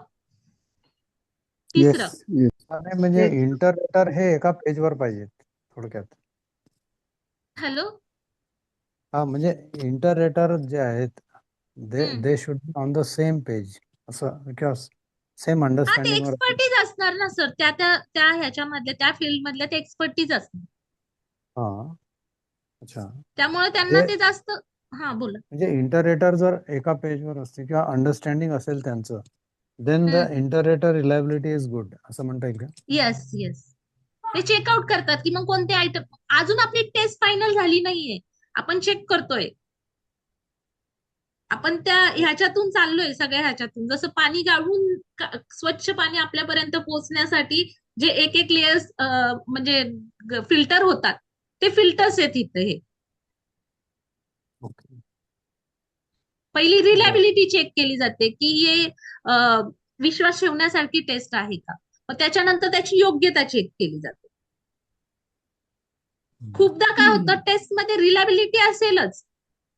येस तिसरं, येस. नाही म्हणजे इंटरप्रेटर हे एका पेजवर पाहिजेत थोडक्यात. हॅलो, हा म्हणजे इंटरप्रेटर जे आहेत they should be on the same page, असं किंवा सेम हा ते अंडरस्टँडिंग वर. एक्सपर्टीज असणार ना सर, त्या ह्याच्यामधल्या त्या फील्ड मधल्या ते एक्सपर्टीज असणार, हा अच्छा. त्यामुळे त्यांना जे ते जास्त. हा बोला. म्हणजे इंटरप्रेटर जर एका पेजवर असते किंवा अंडरस्टँडिंग असेल त्यांचं, then the interpreter reliability is good, असं म्हणता येईल का? येस येस, ते चेकआउट करतात की मग कोणते आयटम, अजून आपली टेस्ट फायनल झाली नाहीये, आपण चेक करतोय, आपण त्या ह्याच्यातून चाललोय, सगळ्या ह्याच्यातून जसं पाणी गाळून स्वच्छ पाणी आपल्यापर्यंत पोहोचण्यासाठी जे एक एक लेयर्स म्हणजे फिल्टर होतात, ते फिल्टर्स आहेत इथं. हे ओके. पहिली रिलायबिलिटी चेक केली जाते की हे विश्वास ठेवण्यासारखी टेस्ट आहे का, मग त्याच्यानंतर त्याची योग्यता चेक केली जाते. खूपदा काय होतं, टेस्टमध्ये रिलायबिलिटी असेलच,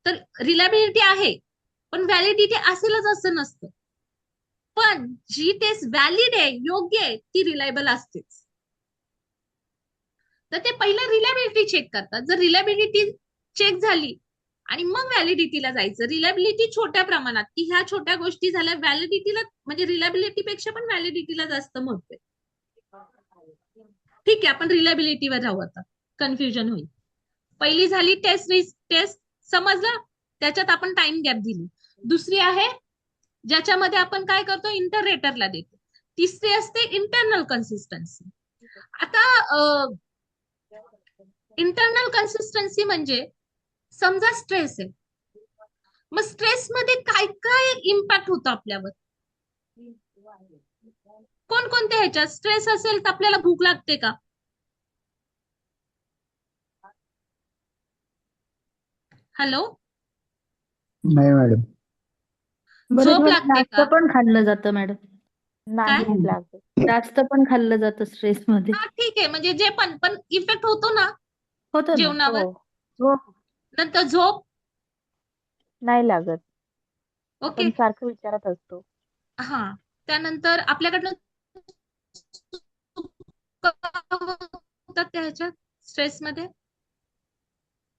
तर रिलायबिलिटी आहे पण व्हॅलिडिटी असेलच असं नसतं, पण जी टेस्ट व्हॅलिड आहे, योग्य आहे, ती रिलायबल असतेच. तर ते पहिलं रिलायबिलिटी चेक करतात. जर रिलायबिलिटी चेक झाली आणि मग व्हॅलिडिटीला जायचं. रिलायबिलिटी छोट्या प्रमाणात की ह्या छोट्या गोष्टी झाल्या, व्हॅलिडिटीला म्हणजे रिलायबिलिटी पेक्षा पण व्हॅलिडिटीला जास्त महत्व आहे. ठीक आहे, आपण रिलायबिलिटीवर राहू आता, कन्फ्युजन होईल. पहिली झाली टेस्ट समजलं, त्याच्यात आपण टाइम गॅप दिली. दुसरी आहे ज्याच्यामध्ये आपण काय करतो, इंटररेटरला देतो. तिसरी असते इंटरनल कन्सिस्टन्सी. आता इंटरनल कन्सिस्टन्सी म्हणजे समजा स्ट्रेस आहे, मग स्ट्रेस मध्ये काय काय इम्पॅक्ट होतो आपल्यावर, कोणकोणत्या ह्याच्यात स्ट्रेस असेल तर आपल्याला भूक लागते का? हॅलो, नाही मॅडम. बरेच झोप वेळा लागते जास्त का? पण खाल्लं जातं मॅडम. काय? नाही लागत. जास्त पण खाल्लं जातं स्ट्रेस मध्ये. हा ठीक आहे, म्हणजे जे पण इफेक्ट होतो ना होतं ना. जेवणावर. हो. नंतर झोप. नाही लागत. ओके. आपण सारखं विचारत असतो. हा, त्यानंतर आपल्याकडनं होतात त्या ह्याच्यात स्ट्रेस मध्ये.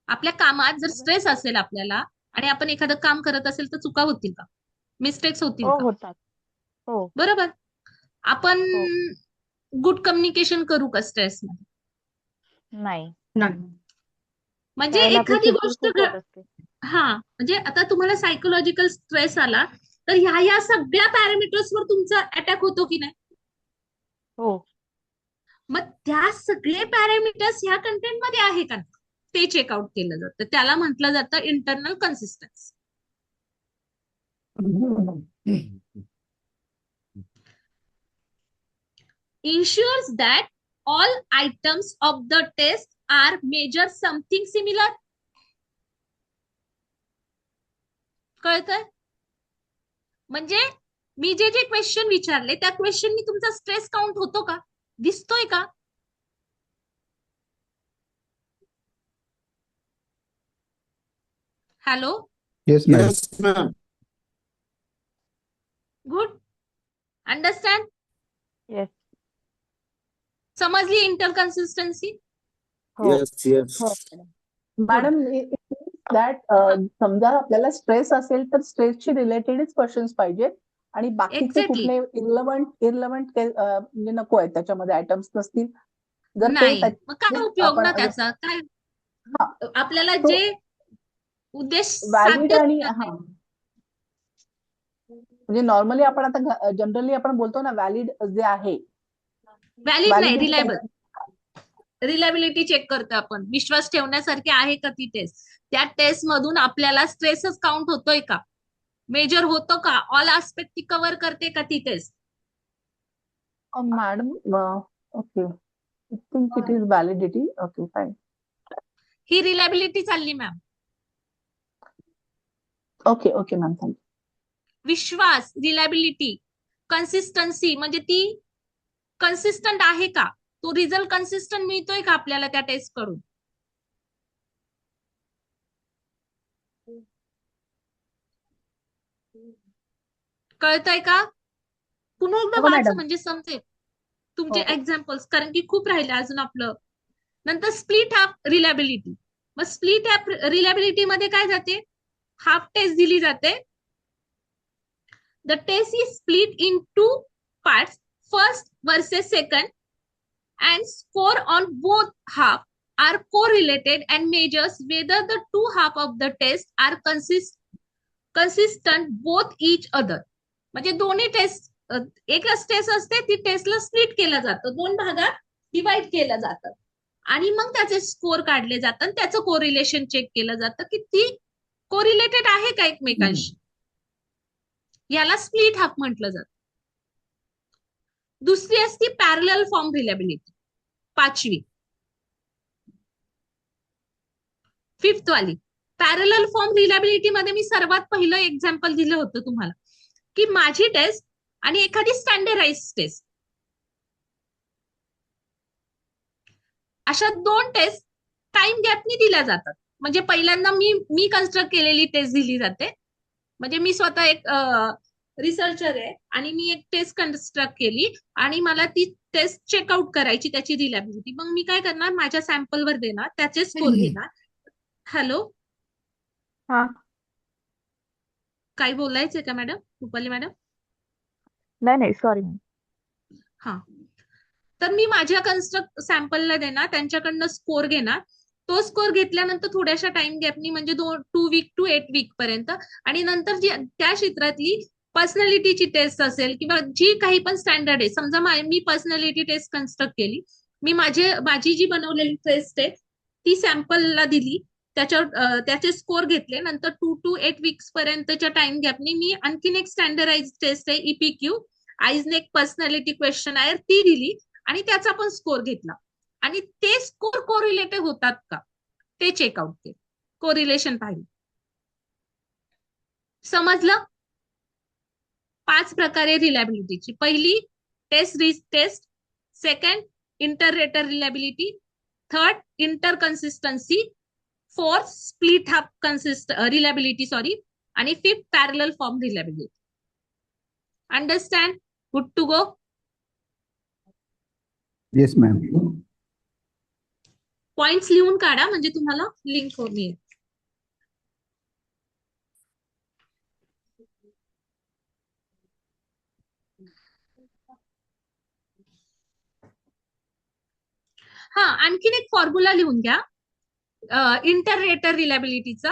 आपल्या कामात जर स्ट्रेस असेल आपल्याला आणि आपण एखादं काम करत असेल तर चुका होतील का? मिस्टेक्स होतील हो, का? होतात. हो, बरोबर. आपण हो. गुड कम्युनिकेशन करू का स्ट्रेस मध्ये? नाही. म्हणजे त्यावेळेला आपली एखादी चिडचिड गोष्ट खूप होत असते. हा, म्हणजे आता तुम्हाला सायकोलॉजिकल स्ट्रेस आला तर ह्या सगळ्या पॅरामीटर्सवर तुमचा अटॅक होतो की नाही? हो. मग त्या सगळे पॅरामीटर्स ह्या कंटेंट मध्ये आहे का, ते चेकआउट केलं जातं. त्याला म्हटलं जातं internal consistency. ensures that all items of the test are measure something similar. कळतंय? म्हणजे मी जे जे क्वेश्चन विचारले त्या क्वेश्चननी तुमचा स्ट्रेस काउंट होतो का, दिसतोय का? Hello, yes madam. Good, understand, yes. समजली इंटरकन्सिस्टन्सी? हो. हो मॅडम, दॅट समजा आपल्याला स्ट्रेस असेल तर स्ट्रेसशी रिलेटेडच क्वेश्चन्स पाहिजेत आणि बाकीचे एक्झॅक्टली. कुठले इरलवंट म्हणजे नको आहेत त्याच्यामध्ये, आयटम्स नसतील जर ते नाही, मग काय उपयोग ना आपण त्याचा? काय हा, आपल्याला तो जे उद्देश व्हॅलिड साध्य आणि होतात हा, म्हणजे नॉर्मली आपण आता जनरली आपण बोलतो ना व्हॅलिड जे आहे, व्हॅलिड नाही, व्हॅलिडिटी रिलायबल. रिलायबिलिटी चेक करतो आपण, विश्वास ठेवण्यासारखे आहे का ती टेस्ट. त्या टेस्ट मधून आपल्याला स्ट्रेसच काउंट होतोय का, मेजर होतो का, ऑल आस्पेक्ट ती कव्हर करते का ती test. Madam okay, I think it is validity. Okay fine. ही रिलायबिलिटी चालली ma'am. Okay okay ma'am, thank you. विश्वास, रिलायबिलिटी, कन्सिस्टन्सी म्हणजे ती कन्सिस्टंट आहे का, तो रिझल्ट कन्सिस्टंट मिळतोय का आपल्याला त्या टेस्ट कडून. कळतंय का? पुन्हा एकदा हो वाचा मॅडम. म्हणजे समजेल तुमचे हो. एक्झाम्पल्स, कारण की खूप राहिले अजून आपलं. नंतर स्प्लिट हाफ रिलायबिलिटी. मग स्प्लिट हाफ रिलायबिलिटी मध्ये काय जाते, हाफ टेस्ट दिली जाते. The test is split in 2 parts, first versus second, and score on both half are correlated and measures whether the two half of the test are consistent both each other. म्हणजे दोन्ही taste, एकच taste असते ती टेस्टला split केलं जातं, 2 भागात divide केलं जातं आणि मग त्याचे स्कोर काढले जातात, त्याचं कोरिलेशन चेक केलं जातं की ती कोरिलेटेड आहे का एकमेकांशी. याला स्प्लिट हाफ म्हटलं जातं. दुसरी असती पॅरलल फॉर्म रिलायबिलिटी, 5वी. 5th वाली पॅरलल फॉर्म रिलायबिलिटी मध्ये मी सर्वात पहिलं एक्झाम्पल दिलं होतं तुम्हाला की माझी टेस्ट आणि एखादी स्टँडर्डाइज टेस्ट, अशा 2 टेस्ट टाइम गॅपनी दिल्या जातात. म्हणजे पहिल्यांदा मी कन्स्ट्रक्ट केलेली टेस्ट दिली जाते, म्हणजे मी स्वतः एक रिसर्चर आहे आणि मी एक टेस्ट कन्स्ट्रक्ट केली आणि मला ती टेस्ट चेकआउट करायची, त्याची रिलायबिलिटी. मग मी काय करणार, माझ्या सॅम्पलवर देणार, त्याचे स्कोर घेणार. हॅलो, हा, काही बोलायचंय का मॅडम, रुपाली मॅडम? नाही सॉरी. हा, तर मी माझ्या कन्स्ट्रक्ट सॅम्पलला देणार, त्यांच्याकडनं स्कोर घेणार. तो स्कोर घेतल्यानंतर थोड्याशा टाइम गॅपनी म्हणजे 2 वीक टू 8 वीक पर्यंत, आणि नंतर जी त्या क्षेत्रातली पर्सनॅलिटीची टेस्ट असेल किंवा जी काही पण स्टँडर्ड आहे, समजा मी पर्सनॅलिटी टेस्ट कन्स्ट्रक्ट केली, मी माझी जी बनवलेली टेस्ट आहे ती सॅम्पलला दिली, त्याचे स्कोर घेतले, नंतर 2 to 8 वीक्स पर्यंतच्या टाइम गॅपनी मी आणखीन एक स्टँडर्डाइज टेस्ट आहे EPQ आईजनेक पर्सनॅलिटी क्वेश्चन ती दिली आणि त्याचा पण स्कोर घेतला आणि ते स्कोर कोरिलेटेड होतात का ते चेकआउट केलं, कोरिलेशन पाहिलं. समजलं? 5 प्रकारे रिलायबिलिटीची. पहिली test risk test, second inter rater reliability, third inter consistency, fourth split half reliability आणि fifth parallel form reliability. Understand? Good to go? Yes ma'am. Points लिहून काढा म्हणजे तुम्हाला लिंक मिळेल. हा, आणखीन एक फॉर्म्युला लिहून घ्या इंटर रेटर रिलायबिलिटीचा,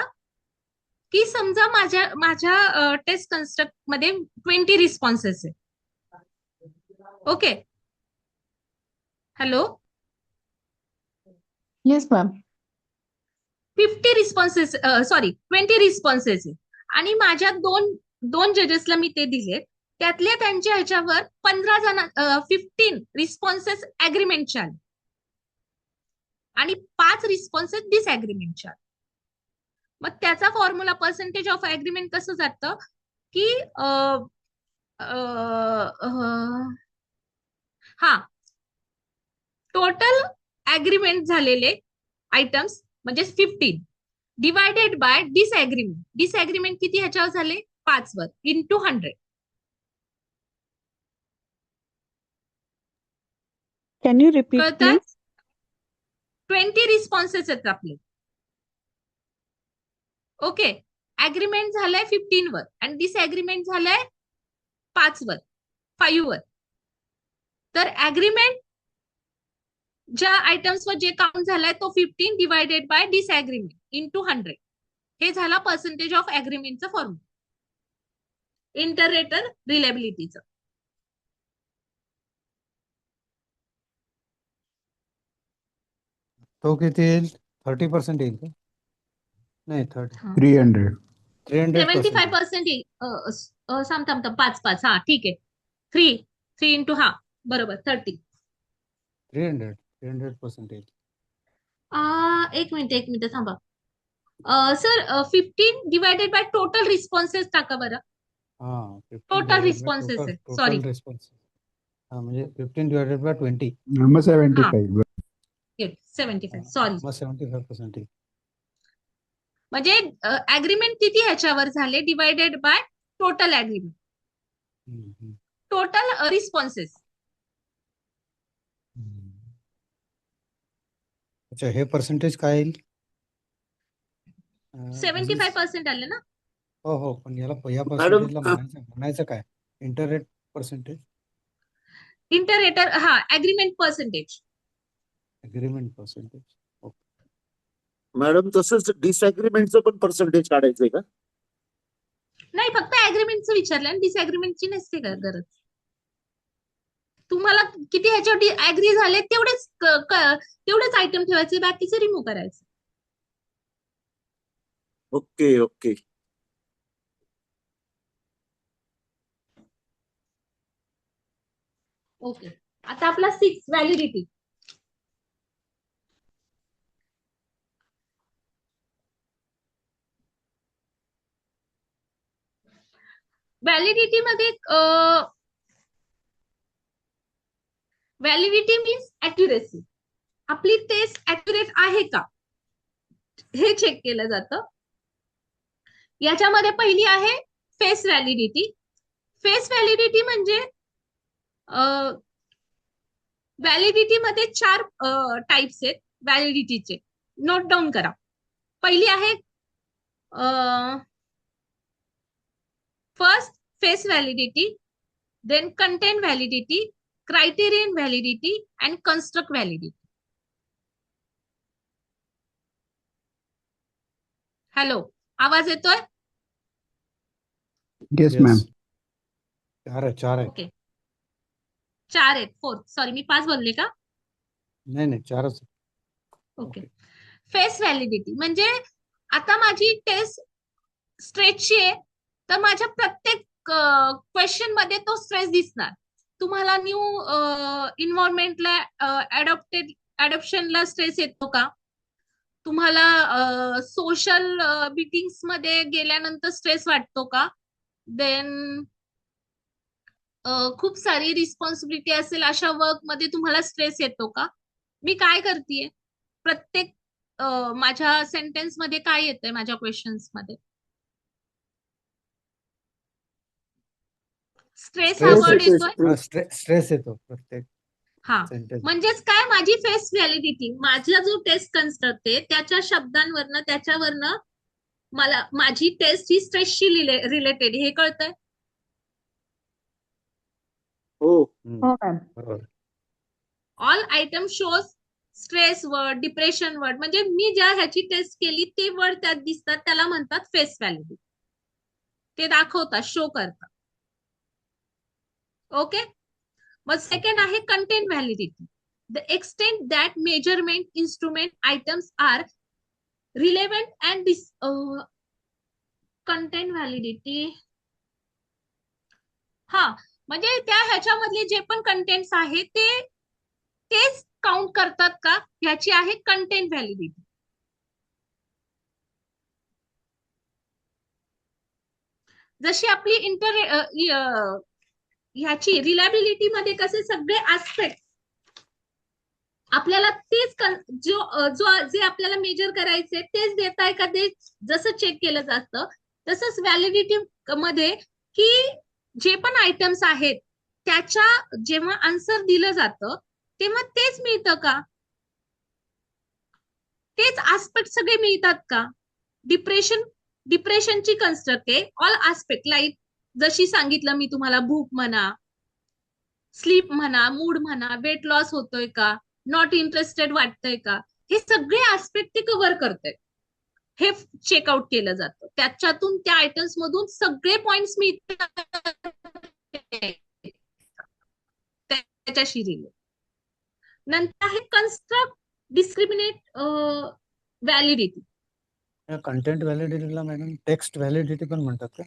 की समजा माझ्या टेस्ट कन्स्ट्रक्ट मध्ये 20 रिस्पॉन्सेस आहे. Okay, hello, yes ma'am. 50 responses 20 responses आहे आणि माझ्या दोन जजेसला मी ते दिले, त्यातल्या त्यांच्या ह्याच्यावर 15 रिस्पॉन्सेस अग्रीमेंटचे आले आणि 5 रिस्पॉन्सेस डिसएग्रीमेंटचे आले. मग त्याचा फॉर्म्युला पर्सेंटेज ऑफ अग्रीमेंट कसं जातं की हा, टोटल अग्रीमेंट झालेले आयटम्स म्हणजे 15 डिवायडेड बाय डिसएग्रीमेंट. डिसएग्रीमेंट किती ह्याच्यावर झाले? 5 वर इंटू 100. कॅन यू रिपीट कळतं? प्लीज? 20 रिस्पॉन्सेस आहेत आपले. ओके, अग्रीमेंट झालंय 15 वर आणि डिसएग्रीमेंट झालंय 5 वर. तर अग्रीमेंट ज्या आयटम्सवर जे काउंट झालाय तो 15 डिवायडेड बाय डिसएग्रीमेंट इंटू 100. हे झाला पर्सेंटेज ऑफ अग्रीमेंटचा फॉर्म्युला इंटर-रेटर रिलायबिलिटीचा. तो किती येईल? 30% येईल का? नाही, 300. 75% येईल. थांब 5 हा ठीक आहे. 3 इंटू हा बरोबर 30. 300% येईल. एक मिनिट थांबा. Sir 15 divided by total responses टाका बरं. हा, 15 टोटल divided by रिस्पॉन्सेस आहे, सॉरी. total response. हा, म्हणजे 15 divided by 20. मग 75. 75 सॉरी. मग 75% येईल. म्हणजे अग्रीमेंट किती ह्याच्यावर झाले divided by total agreement, total responses. अच्छा, हे पर्सेंटेज काय येईल? 75% आले ना. हो, पण या पर्सेंटेजला म्हणायचं काय? इंटर-रेट पर्सेंटेज, इंटर-रेटर हा agreement percentage. Agreement percentage. Madam तसंच डिसएग्रीमेंटचं पण पर्सेंटेज काढायचंय का? नाही, फक्त अग्रीमेंटचं विचारलं आणि डिसएग्रीमेंटची नसते का गरज. तुम्हाला किती ह्याच्यावर अग्री झाले तेवढेच आयटम ठेवायचे, बाकीचे रिमूव्ह करायचे. Okay okay. ओके, आता आपला 6 व्हॅलिडिटी. व्हॅलिडिटी मध्ये व्हॅलिडिटी मीन्स अॅक्युरेसी. आपली टेस्ट अॅक्युरेट आहे का हे चेक केलं जातं. याच्यामध्ये पहिली आहे फेस व्हॅलिडिटी. फेस व्हॅलिडिटी म्हणजे व्हॅलिडिटी मध्ये 4 टाइप्स आहेत व्हॅलिडिटीचे. नोट डाऊन करा. पहिली आहे first face validity, then content validity, criterion validity and construct validity. Hello, आवाज येतोय? Yes ma'am. 4 आहे. ओके, 4 आहेत. 4 सॉरी, मी 5 बोलले का? नाही 4च. ओके, फेस व्हॅलिडिटी म्हणजे आता माझी टेस्ट स्ट्रेचची आहे, तर माझ्या प्रत्येक क्वेश्चन मध्ये तो स्ट्रेस दिसणार. तुम्हाला न्यू इन्व्हायरमेंटला अडॉप्शनला स्ट्रेस येतो का? तुम्हाला सोशल मीटिंग्स मध्ये गेल्यानंतर स्ट्रेस वाटतो का? देन खूप सारी रिस्पॉन्सिबिलिटी असेल अशा वर्क मध्ये तुम्हाला स्ट्रेस येतो का? मी काय करतेय, प्रत्येक माझ्या सेंटेन्स मध्ये काय येतंय, माझ्या क्वेश्चन्स मध्ये स्ट्रेस हा वर्ड येतोय. स्ट्रेस येतो प्रत्येक हा, सेंटेन्स. म्हणजेच काय, माझी फेस व्हॅलिडिटी, माझा जो टेस्ट कन्स्ट्रक्ट आहे त्याच्या शब्दांवरनं त्याच्यावरनं मला माझी टेस्ट ही स्ट्रेसशी रिलेटेड हे कळतंय. हो. हो मॅम. बरोबर. All item shows stress word, depression word, म्हणजे मी ज्या ह्याची टेस्ट केली ते वर्ड त्यात दिसतात, त्याला म्हणतात फेस व्हॅलिडिटी. ते दाखवतात, शो करतात. ओके. मग सेकंड आहे content validity. The extent that measurement instrument items are relevant and content validity. हा, म्हणजे त्या ह्याच्यामधले जे पण कंटेंट्स आहेत तेच काउंट करतात का, ह्याची आहे कंटेंट व्हॅलिडिटी. जशी आपली ह्याची रिलायबिलिटी मध्ये कसे सगळे आस्पेक्ट आपल्याला तेच जे आपल्याला मेजर करायचे तेच देताय का, ते जसं चेक केलं जातं, तसंच व्हॅलिडिटी मध्ये की जे पण आयटम्स आहेत त्याच्या जेव्हा आन्सर दिलं जातं तेव्हा तेच मिळतं का, तेच आस्पेक्ट सगळे मिळतात का. डिप्रेशनची कन्स्ट्रक्ट आहे ऑल आस्पेक्ट, लाईक जशी सांगितलं मी तुम्हाला, भूक म्हणा, स्लीप म्हणा, मूड म्हणा, वेट लॉस होतोय का, नॉट इंटरेस्टेड वाटतंय का, हे सगळे आस्पेक्ट ते कव्हर करते. हे चेकआउट केलं जातं, त्याच्यातून त्या आयटम्स मधून सगळे पॉइंट्स मिळतात त्याच्याशी रिलेटेड. नंतर आहे कन्स्ट्रक्ट डिस्क्रिमिनेट व्हॅलिडिटी. कंटेंट व्हॅलिडिटीला मॅडम टेक्स्ट व्हॅलिडिटी पण म्हणतात का?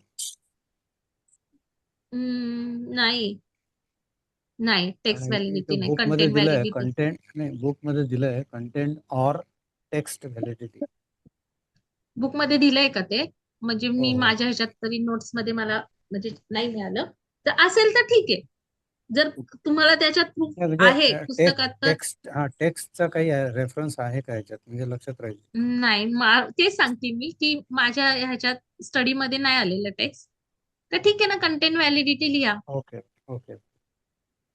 नाही, टेक्स्ट व्हॅलिडिटी नाही, बुक मध्ये कंटेंट दिलंय व्हॅलिडिटी. कंटेंट नाही, बुक मध्ये दिलंय content or text validity. Book मध्ये दिलंय का ते? म्हणजे मी हो. माझ्या ह्याच्यात तरी नोट्स मध्ये मला म्हणजे नाही मिळालं, तर असेल तर ठीक आहे. जर तुम्हाला त्याच्यात प्रूफ आहे पुस्तकात तर टेक्स्टचा काही रेफरन्स आहे का ह्याच्यात, म्हणजे लक्षात राहील. नाही, ते सांगते मी की माझ्या ह्याच्यात स्टडी मध्ये नाही आलेलं टेक्स्ट, तर ठीक आहे ना, कंटेंट व्हॅलिडिटी लिहा. ओके.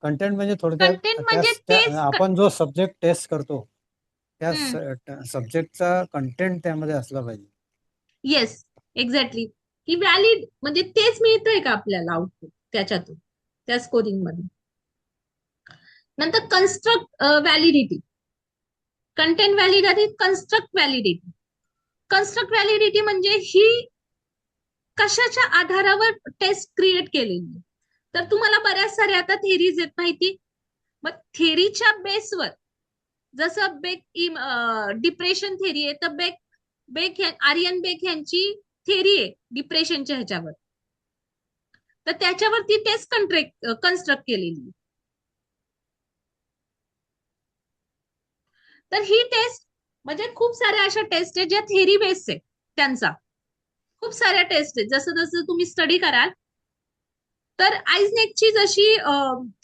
कंटेंट म्हणजे थोडक्यात कंटेंट म्हणजे तेच आपण जो सब्जेक्ट टेस्ट करतो त्या सब्जेक्टचा कंटेंट त्यामध्ये असला पाहिजे. Yes, exactly. की व्हॅलिड म्हणजे तेच मिळतंय का आपल्याला आउटपुट त्याच्यातून, त्या स्कोरिंग मध्ये. नंतर construct validity, content validity, construct validity. Construct validity म्हणजे ही कशाच्या आधारावर टेस्ट क्रिएट केलेली. तर तुम्हाला बऱ्याच साऱ्या आता थेरीज आहेत माहिती, मग थेरीच्या बेसवर जसं डिप्रेशन थेरी आहे, तर आर्यन बेक यांची थेरी आहे डिप्रेशनच्या ह्याच्यावर, तर त्याच्यावर ती टेस्ट कन्स्ट्रक्ट केलेली. तर ही टेस्ट म्हणजे खूप साऱ्या अशा टेस्ट आहेत ज्या थेरी बेस्ड आहे, त्यांचा खूप साऱ्या टेस्ट आहेत. जसं जसं तुम्ही स्टडी कराल, तर आइझनेकची जशी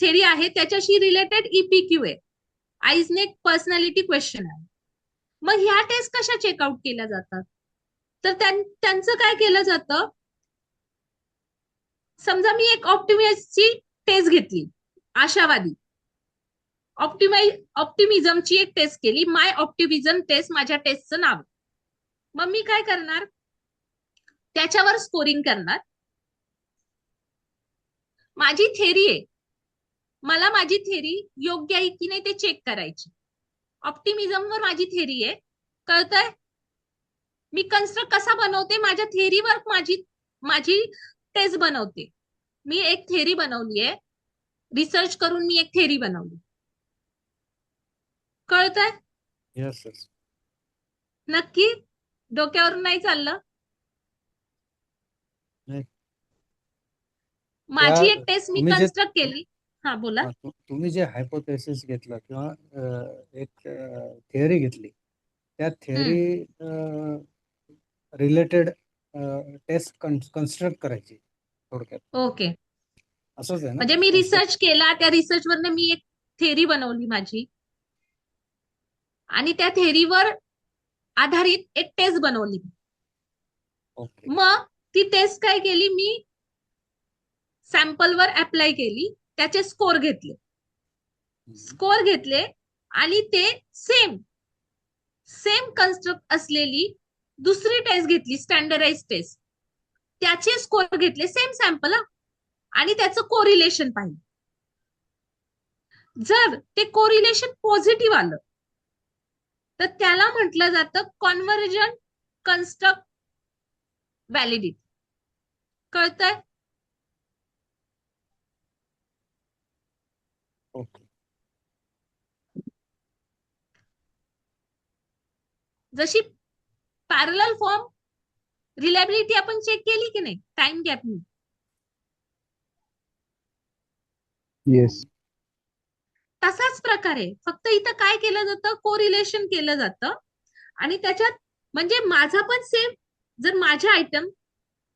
थेरी आहे त्याच्याशी रिलेटेड EPQ आहे, आइझनेक पर्सनॅलिटी क्वेश्चन आहे. मग ह्या टेस्ट कशा चेकआउट केल्या जातात, तर त्यांचं काय केलं जातं, समजा मी एक ऑप्टिमिझमची टेस्ट घेतली, आशावादी ऑप्टिमिझमची एक टेस्ट केली, माय ऑप्टिमिझम टेस्ट माझ्या टेस्टचं नाव. मग मी काय करणार, त्याच्यावर स्कोरिंग करणार. माझी थेरी आहे, मला माझी थेरी योग्य आहे की नाही ते चेक करायची. ऑप्टिमिझमवर माझी थेरी आहे, कळतंय. मी कन्स्ट्रक्ट कसा बनवते, माझ्या थेरीवर माझी टेस्ट बनवते. मी एक थेरी बनवली आहे, रिसर्च करून मी एक थेरी बनवली, कळतंय. येस. नक्की डोक्यावरून नाही चाललं. माझी एक टेस्ट मी तुम्ही जे कन्स्ट्रक्ट केली. हा बोला. तुम्ही जे हायपोथेसिस घेतलं किंवा एक थिअरी घेतली, त्या थिअरी रिलेटेड टेस्ट कन्स्ट्रक्ट करायची थोडक्यात, ओके. असंच आहे ना? म्हणजे मी रिसर्च केला, त्या रिसर्च वरनं मी एक थेरी बनवली माझी, आणि त्या थेरीवर आधारित एक टेस्ट बनवली. ओके. मग ती टेस्ट काय केली, मी सॅम्पलवर अप्लाय केली, त्याचे स्कोर घेतले आणि ते सेम कन्स्ट्रक्ट असलेली दुसरी टेस्ट घेतली, स्टँडर्डाइज टेस्ट, त्याचे स्कोर घेतले, सेम सॅम्पल, आणि त्याचं कोरिलेशन पाहिलं. जर ते कोरिलेशन पॉझिटिव्ह आलं तर त्याला म्हटलं जातं कॉन्व्हर्जंट कन्स्ट्रक्ट व्हॅलिडिटी. कळतंय? ओके. जशी पॅरलल फॉर्म रिलायबिलिटी आपण चेक केली की नाही टाइम गॅपनी, येस. तसाच प्रकारे फक्त इथं काय केलं जातं, कोरिलेशन केलं जातं. आणि त्याच्यात म्हणजे माझा पण सेम, जर माझे आयटम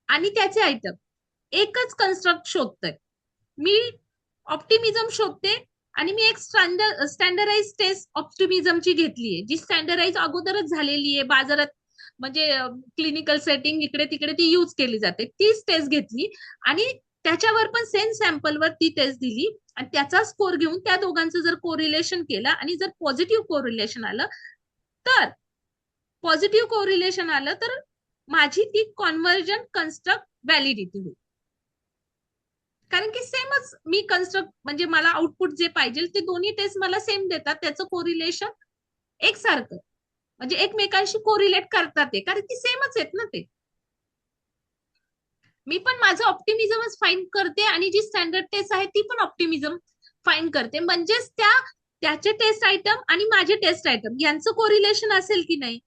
आणि त्याचे आयटम एकच कन्स्ट्रक्ट शोधतोय, मी ऑप्टिमिझम शोधते, आणि मी एक स्टँडर्डाइज टेस्ट ऑप्टिमिझमची घेतलीये, जी स्टँडर्डाइज अगोदरच झालेली आहे बाजारात, म्हणजे क्लिनिकल सेटिंग इकडे तिकडे ती यूज केली जाते, तीच टेस्ट घेतली आणि त्याच्यावर पण सेम सॅम्पलवर ती टेस्ट दिली, आणि त्याचा स्कोर घेऊन त्या दोघांचं जर कोरिलेशन केलं आणि जर पॉझिटिव्ह कोरिलेशन आलं तर माझी ती कॉन्व्हर्जंट कन्स्ट्रक्ट व्हॅलिडिटी होईल. कारण की सेमच मी कन्स्ट्रक्ट, म्हणजे मला आउटपुट जे पाहिजे ते दोन्ही टेस्ट मला सेम देतात, त्याचं कोरिलेशन एकसारखं, म्हणजे एकमेकांशी कोरिलेट करतात ते, कारण की सेमच आहेत ना ते. मी पण माझं ऑप्टिमिझमच फाइंड करते आणि जी स्टँडर्ड टेस्ट आहे ती पण ऑप्टिमिझम फाइंड करते, म्हणजेच त्याचे टेस्ट आयटम आणि माझे टेस्ट आयटम यांचं कोरिलेशन असेल की नाही.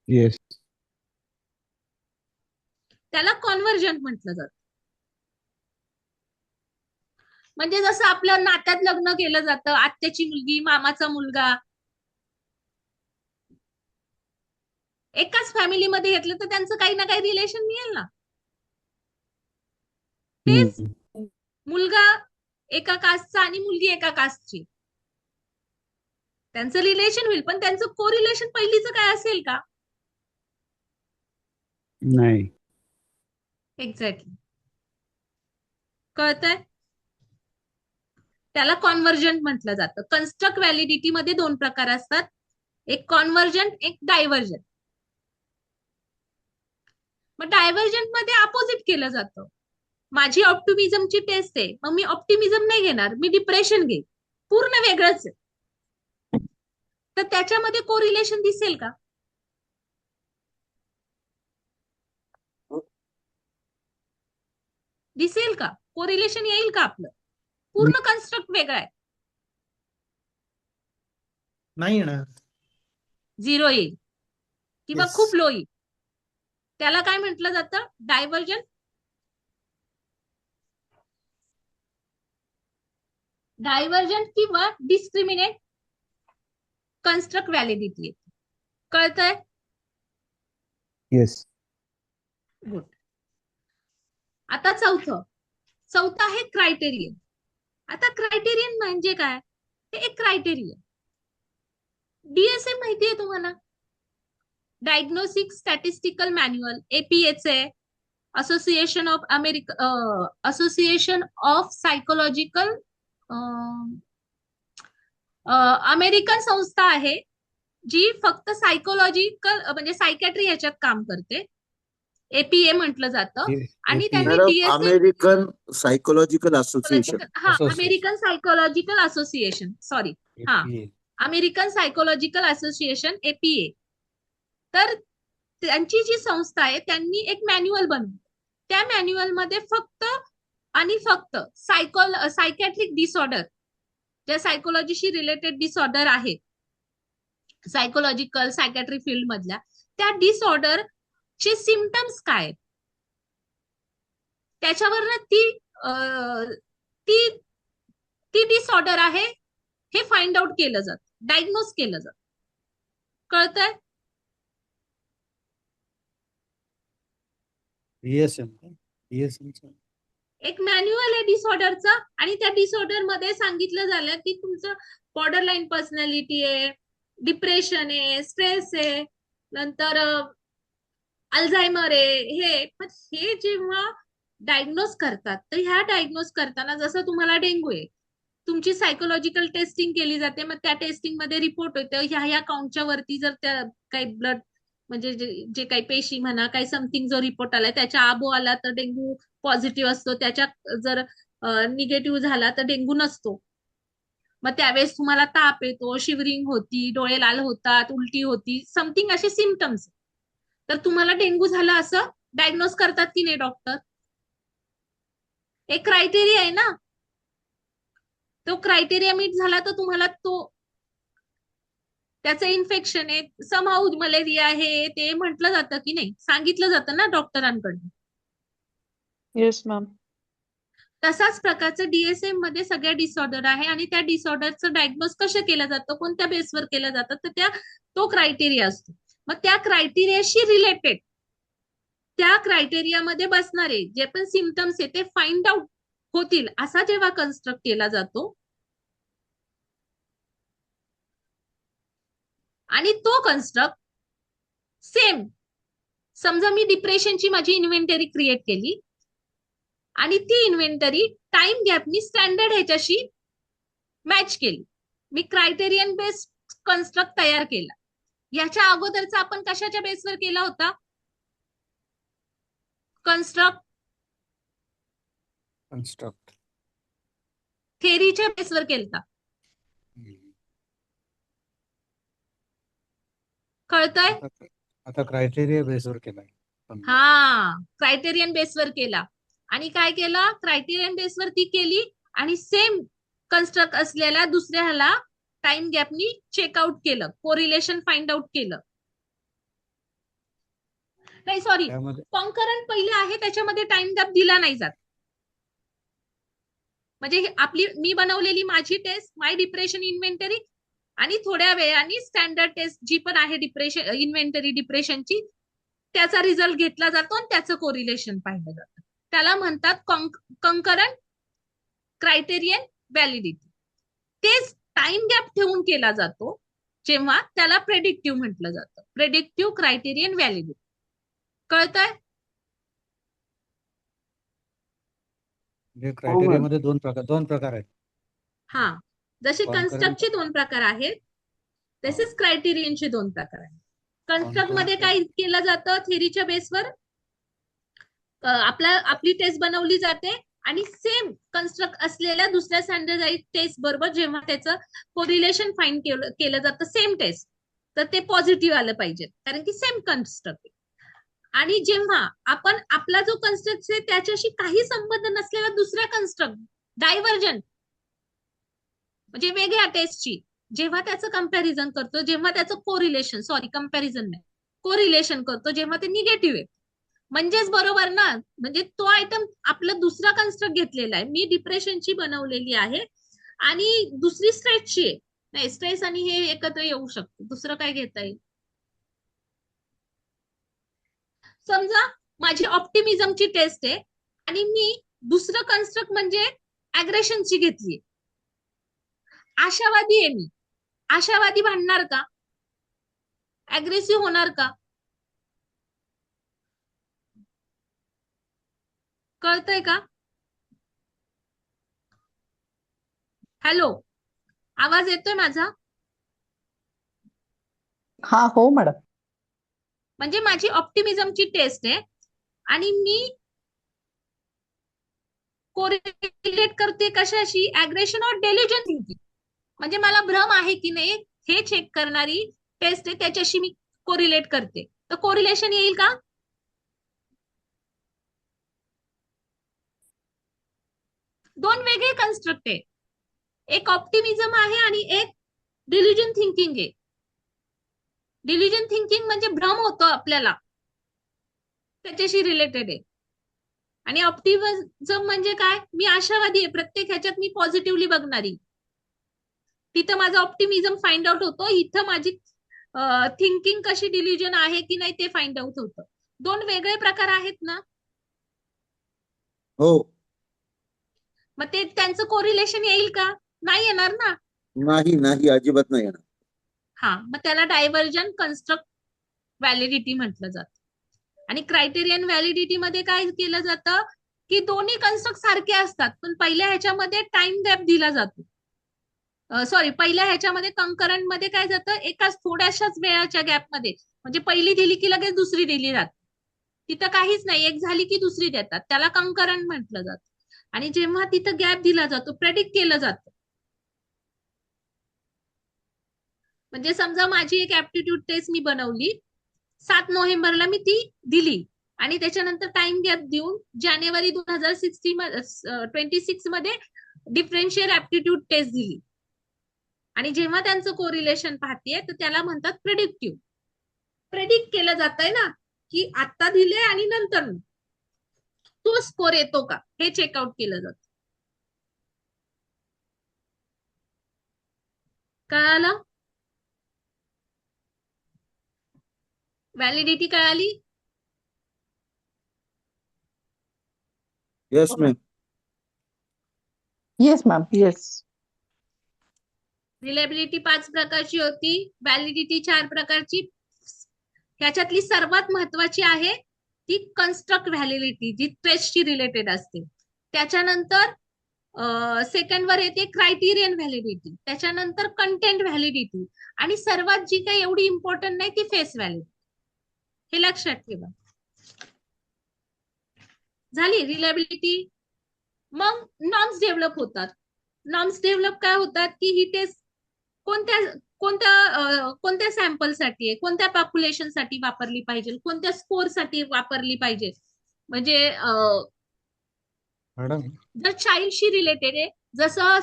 येस. त्याला कॉन्व्हर्जंट म्हटलं जातं. म्हणजे जसं आपल्या नात्यात लग्न केलं जातं, आत्याची मुलगी, मामाचा मुलगा, एकाच फॅमिलीमध्ये घेतलं तर त्यांचं काही ना काही रिलेशन मिळेल ना. तेच मुलगा एका कास्टचा आणि मुलगी एका कास्टची, त्यांचं रिलेशन होईल, पण त्यांचं कोरिलेशन पहिलीचं काय असेल का? नाही. एक्झॅक्टली. कळतंय? त्याला कॉन्व्हर्जंट म्हटलं जातं. कन्स्ट्रक्ट व्हॅलिडिटी मध्ये दोन प्रकार असतात, एक कॉन्व्हर्जंट, एक डायव्हर्जंट. मग डायव्हर्जंट मध्ये अपोजिट केलं जातं. माझी ऑप्टिमिझमची टेस्ट आहे, मग मी ऑप्टिमिझम नाही घेणार, मी डिप्रेशन घेईन, पूर्ण वेगळंच आहे. तर त्याच्यामध्ये कोरिलेशन दिसेल का? दिसेल का? कोरिलेशन येईल का? आपलं पूर्ण कन्स्ट्रक्ट वेगळा आहे, नाही येणार. 0 येईल किंवा Yes. खूप लो येईल. त्याला काय म्हटलं जातं? डायव्हर्जंट. डायव्हर्जंट किंवा डिस्क्रिमिनेट कन्स्ट्रक्ट व्हॅलिडिटी. कळतंय? येस. गुड. आता चौथं आहे क्रायटेरियन. आता क्रायटेरियन म्हणजे काय? ते एक क्रायटेरियन. DSM माहिती आहे तुम्हाला? Diagnostic statistical manual, APA, association of psychological, American संस्था आहे जी फक्त सायकोलॉजिकल म्हणजे सायकॅट्री ह्याच्यात काम करते. APA म्हटलं जातं. आणि त्यांनी DSM, American psychological association. American psychological association, sorry, American psychological association, APA. तर त्यांची जी संस्था आहे त्यांनी एक मॅन्युअल बनवलं. त्या मॅन्युअल मध्ये फक्त सायकॅट्रिक डिसऑर्डर, ज्या सायकोलॉजीशी रिलेटेड डिसऑर्डर आहेत, सायकोलॉजिकल सायकॅट्री फील्ड मधल्या, त्या डिसऑर्डरचे सिम्पटम्स काय आहेत, त्याच्यावरनं ती ती डिसऑर्डर आहे हे फाइंड आउट केलं जातं, डायग्नोज केलं जातं. कळतंय? DSM एक मॅन्युअल आहे डिसऑर्डरचं, आणि त्या डिसऑर्डर मध्ये सांगितलं झालं की तुमचं बॉर्डरलाईन पर्सनॅलिटी आहे, डिप्रेशन आहे, स्ट्रेस आहे, नंतर अल्झायमर आहे. हे पण हे जेव्हा डायग्नोज करतात, तर ह्या डायग्नोज करताना जसं तुम्हाला डेंग्यू आहे, तुमची सायकोलॉजिकल टेस्टिंग केली जाते, मग त्या टेस्टिंग मध्ये रिपोर्ट होतं ह्या काउंटच्या वरती जर त्या काही ब्लड म्हणजे जे काही पेशी म्हणा काही समथिंग जो रिपोर्ट आलाय त्याच्या आबो आला तर डेंग्यू पॉझिटिव्ह असतो, त्याच्या जर निगेटिव्ह झाला तर डेंग्यू नसतो. मग त्यावेळेस तुम्हाला ताप येतो, शिवरिंग होती, डोळे लाल होतात, उलटी होती, समथिंग असे सिम्पटम्स. तर तुम्हाला डेंग्यू झाला असं डायग्नोज करतात की नाही डॉक्टर? एक क्रायटेरिया आहे ना, तो क्रायटेरिया मीट झाला तर तुम्हाला त्याचं इन्फेक्शन आहे, समहाऊ मलेरिया आहे ते म्हटलं जातं की नाही, सांगितलं जातं ना डॉक्टरांकडून. Yes ma'am. तसाच प्रकारचं DSM मध्ये सगळ्या डिसऑर्डर आहे, आणि त्या डिसऑर्डरचं डायग्नोज कसं केलं जातं, कोणत्या बेसवर केलं जातं, तर तो क्रायटेरिया असतो. मग त्या क्रायटेरियाशी रिलेटेड त्या क्रायटेरियामध्ये बसणारे जे पण सिम्पटम्स आहे ते फाइंड आउट होतील असा जेव्हा कन्स्ट्रक्ट केला जातो, आणि तो कन्स्ट्रक्ट सेम, समजा मी डिप्रेशनची माझी इन्व्हेंटरी क्रिएट केली आणि ती इन्व्हेंटरी टाइम गॅपनी स्टँडर्ड ह्याच्याशी मॅच केली, मी क्रायटेरियन बेस्ड कन्स्ट्रक्ट तयार केला. याच्या अगोदरचा आपण कशाच्या बेसवर केला होता कन्स्ट्रक्ट? थेअरीच्या बेसवर केलता. कळतंय? आता क्रायटेरिया बेसवर केलाय. हा, क्रायटेरियन बेसवर केला. आणि काय केलं, क्रायटेरियन बेसवर ती केली आणि सेम कन्स्ट्रक्ट असलेल्या दुसऱ्या ह्याला टाइम गॅपनी चेकआउट केलं, कोरिलेशन फाइंड आउट केलं. नाही सॉरी, कॉन्करंट पहिले आहे त्याच्यामध्ये टाइम गॅप दिला नाही जात. म्हणजे मी बनवलेली माझी टेस्ट माय डिप्रेशन इन्व्हेंटरी, आणि थोड्या वेळाने स्टँडर्ड टेस्ट जी पण आहे डिप्रेशन इन्व्हेंटरी डिप्रेशनची, त्याचा रिझल्ट घेतला जातो आणि त्याचं कोरिलेशन पाहिलं जातं. त्याला म्हणतात कंकरंट क्रायटेरियन व्हॅलिडिटी. तेच टाइम गॅप ठेवून केला जातो जेव्हा त्याला प्रेडिक्टिव्ह म्हटलं जातं, प्रेडिक्टिव्ह क्रायटेरियन व्हॅलिडिटी. कळतंय? क्रायटेरियामध्ये दोन प्रकार आहेत. हा, जसे Concurrent- कन्स्ट्रक्टचे 2 प्रकार आहेत तसेच क्रायटेरियनचे 2 प्रकार आहेत. कन्स्ट्रक्ट मध्ये काय केलं जातं, थेअरीच्या बेसवर आपली टेस्ट बनवली जाते आणि सेम कन्स्ट्रक्ट असलेल्या दुसऱ्या स्टँडर्डाइज टेस्ट बरोबर जेव्हा त्याचं कोरिलेशन फाइंड केलं जातं सेम टेस्ट, तर ते पॉझिटिव्ह आलं पाहिजे कारण की सेम कन्स्ट्रक्ट. आणि जेव्हा आपण आपला जो कन्स्ट्रक्ट आहे त्याच्याशी काही संबंध नसलेला दुसऱ्या कन्स्ट्रक्ट डायव्हर्जंट म्हणजे वेगळ्या टेस्टची जेव्हा त्याचं कंपॅरिझन करतो, जेव्हा त्याचं कंपॅरिझन नाही कोरिलेशन करतो, जेव्हा ते निगेटिव्ह आहे, म्हणजेच बरोबर ना, म्हणजे तो आयटम आपला दुसरा कन्स्ट्रक्ट घेतलेला आहे. मी डिप्रेशनची बनवलेली आहे आणि दुसरी स्ट्रेसची आहे. नाही, स्ट्रेस आणि हे एकत्र येऊ शकतो, दुसरं काय घेता येईल. समजा माझी ऑप्टिमिझमची टेस्ट आहे आणि मी दुसरं कन्स्ट्रक्ट म्हणजे अग्रेशनची घेतली. आशावादी आहे मी, आशावादी भांडणार का, अग्रेसिव्ह होणार का? कळतंय का? हॅलो, आवाज येतोय माझा? हा, हो मॅडम. म्हणजे माझी ऑप्टिमिझमची टेस्ट आहे आणि मी कोरिलेट करते कशाशी, अग्रेशन और डेल्युजन थिंकिंग. म्हणजे मला भ्रम आहे की नाही हे चेक करणारी टेस्ट आहे, त्याच्याशी मी कोरिलेट करते, तर कोरिलेशन येईल का? दोन वेगळे कन्स्ट्रक्ट आहे, एक ऑप्टिमिझम आहे आणि एक डेल्युजन थिंकिंग आहे. डिलिजन थिंकिंग म्हणजे भ्रम होतो आपल्याला, त्याच्याशी रिलेटेड आहे. आणि ऑप्टिमिझम म्हणजे काय, मी आशावादी आहे, प्रत्येक ह्याच्यात मी पॉझिटिव्हली बघणारी. तिथं माझा ऑप्टिमिझम फाइंड आउट होतो, इथं माझी थिंकिंग कशी डिलिजन आहे की नाही ते फाइंड आउट होतं. दोन वेगळे प्रकार आहेत ना, हो. मग ते त्यांचं कोरिलेशन येईल का, नाही येणार ना. नाही अजिबात नाही येणार. हा, मग त्याला डायव्हर्जन कन्स्ट्रक्ट व्हॅलिडिटी म्हटलं जातं. आणि क्रायटेरियन व्हॅलिडिटी मध्ये काय केलं जातं की दोन्ही कन्स्ट्रक्ट सारखे असतात, पण पहिल्या ह्याच्यामध्ये टाइम गॅप दिला जातो. सॉरी, पहिल्या ह्याच्यामध्ये कंकरंट मध्ये काय जातं, एकाच थोड्याशाच वेळाच्या गॅपमध्ये, म्हणजे पहिली दिली की लगेच दुसरी दिली जाते. तिथं काहीच नाही, एक झाली की दुसरी देतात, त्याला कंकरंट म्हटलं जातं. आणि जेव्हा तिथं गॅप दिला जातो, प्रेडिक्ट केलं जातं. म्हणजे समजा माझी एक ऍप्टिट्यूड टेस्ट मी बनवली, 7 नोव्हेंबरला मी ती दिली, आणि त्याच्यानंतर टाइम गॅप देऊन जानेवारी 2026 मध्ये डिफरन्शियल ऍप्टिट्यूड टेस्ट दिली. आणि जेव्हा त्यांचं कोरिलेशन पाहतीये तर त्याला म्हणतात प्रेडिक्टिव्ह. प्रेडिक्ट केलं जात आहे ना, की आता दिले आणि नंतर तो स्कोर येतो का, हे चेकआउट केलं जातं. कळालं? व्हॅलिडिटी कळाली? Yes ma'am. Yes ma'am, yes. Reliability 5 प्रकारची होती, व्हॅलिडिटी 4 प्रकारची. ह्याच्यातली सर्वात महत्वाची आहे ती कन्स्ट्रक्ट व्हॅलिडिटी, जी टेस्टशी रिलेटेड असते. त्याच्यानंतर सेकंड वर येते क्रायटेरियन व्हॅलिडिटी, त्याच्यानंतर कंटेंट व्हॅलिडिटी, आणि सर्वात जी काही एवढी इम्पॉर्टंट नाही ती फेस व्हॅलिडिटी. हे लक्षात ठेवा. झाली रिलायबिलिटी. मग नॉर्म्स डेव्हलप होतात. नॉर्म्स डेव्हलप काय होतात की ही टेस्ट कोणत्या कोणत्या सॅम्पलसाठी आहे, कोणत्या पॉप्युलेशन साठी वापरली पाहिजे, कोणत्या स्कोर साठी वापरली पाहिजे. म्हणजे मॅडम, जर चाइल्डशी रिलेटेड आहे, जसं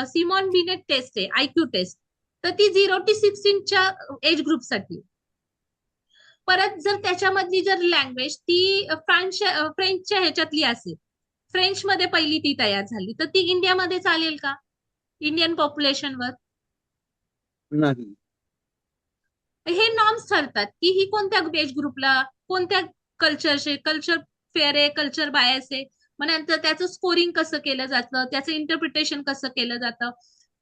सिमॉन बिनेट टेस्ट आहे, आयक्यू टेस्ट, तर ती 0 ते 16च्या एज ग्रुपसाठी. परत जर त्याच्यामधली जर लँग्वेज ती फ्रेंचच्या ह्याच्यातली असेल, फ्रेंच मध्ये पहिली ती तयार झाली, तर ती इंडियामध्ये चालेल का, इंडियन पॉप्युलेशनवर? नाही. हे नॉर्म्स ठरतात की ही कोणत्या एज ग्रुपला, कोणत्या कल्चरचे, कल्चर फेअर आहे, कल्चर बायस आहे. मग नंतर त्याचं स्कोरिंग कसं केलं जातं, त्याचं इंटरप्रिटेशन कसं केलं जातं,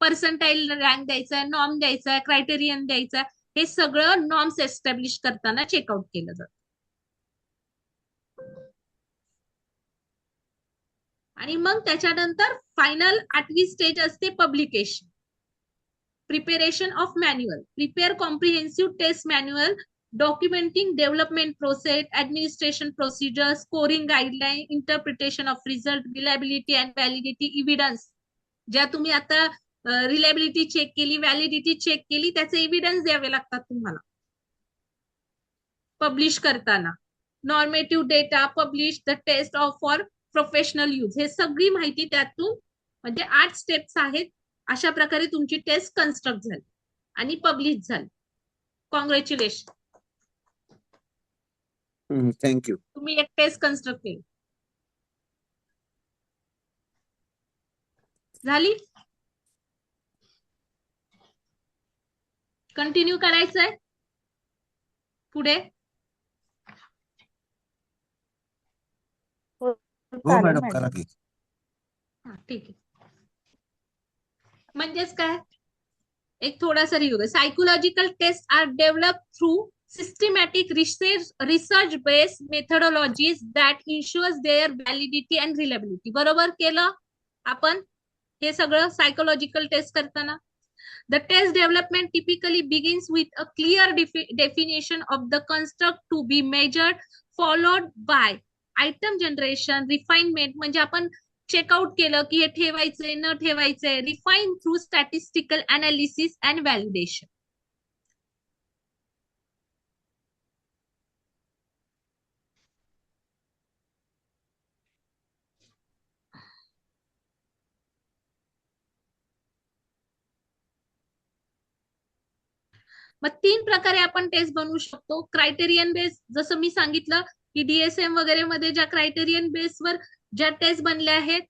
पर्सेंटाईल रँक द्यायचा, नॉर्म द्यायचा, क्रायटेरियन द्यायचा, हे सगळं नॉर्म्स एस्टॅब्लिश करताना चेकआउट केलं जातं. आणि मग त्याच्यानंतर फायनल 8वी स्टेज असते publication. Preparation of manual, prepare comprehensive test manual documenting development process, administration procedure, scoring guideline, interpretation of result, reliability and validity evidence. ज्या तुम्ही आता रिलायबिलिटी चेक केली, व्हॅलिडिटी चेक केली, त्याचे इव्हिडन्स द्यावे लागतात तुम्हाला पब्लिश करताना. Normative data publish, the test of for professional use, हे सगळी माहिती त्यातून, म्हणजे 8 स्टेप्स आहेत. अशा प्रकारे तुमची टेस्ट कन्स्ट्रक्ट झाली आणि पब्लिश झाली. Congratulation, thank you. तुम्ही एक टेस्ट कन्स्ट्रक्ट केली. झाली? कंटिन्यू करायचंय पुढे? हो चालेल मॅडम, मॅडम. करा की. ठीक आहे. म्हणजेच काय, एक थोडासा review. Psychological test are develop through systematic research based methodologies that ensures their validity and reliability. बरोबर केलं आपण हे सगळं सायकोलॉजिकल टेस्ट करताना. The test development typically begins with a clear definition of the construct to be measured, followed by item generation, refinement, म्हणजे आपण checkout केलं की हे ठेवायचंय न ठेवायचंय, refine through statistical analysis and validation. मग 3 प्रकारे आपण टेस्ट बनवू शकतो. क्रायटेरियन बेस, जसं मी सांगितलं की DSM वगैरे मध्ये ज्या क्रायटेरियन बेसवर ज्या टेस्ट बनल्या आहेत,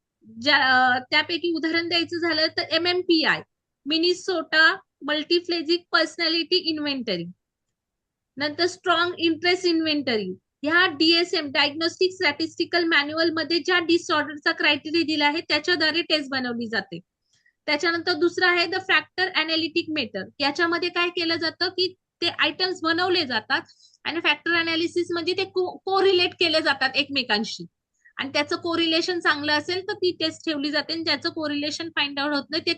त्यापैकी उदाहरण द्यायचं झालं तर MMPI, मिनिसोटा मल्टीफ्लेजिक पर्सनॅलिटी इन्व्हेंटरी, नंतर स्ट्रॉंग इंटरेस्ट इन्व्हेंटरी. ह्या DSM डायग्नोस्टिक स्टॅटिस्टिकल मॅन्युअल मध्ये ज्या डिसऑर्डरचा क्रायटेरिया दिला आहे त्याच्याद्वारे टेस्ट बनवली जाते. त्याच्यानंतर दुसरं आहे द फॅक्टर अनालिटिक मेथड. याच्यामध्ये काय केलं जातं की ते आयटम्स बनवले जातात आणि फॅक्टर अनालिसिस म्हणजे ते कोरिलेट केले जातात एकमेकांशी, आणि त्याचं कोरिलेशन चांगलं असेल तर ती टेस्ट ठेवली जाते, आणि ज्याचं कोरिलेशन फाइंड आउट होत नाही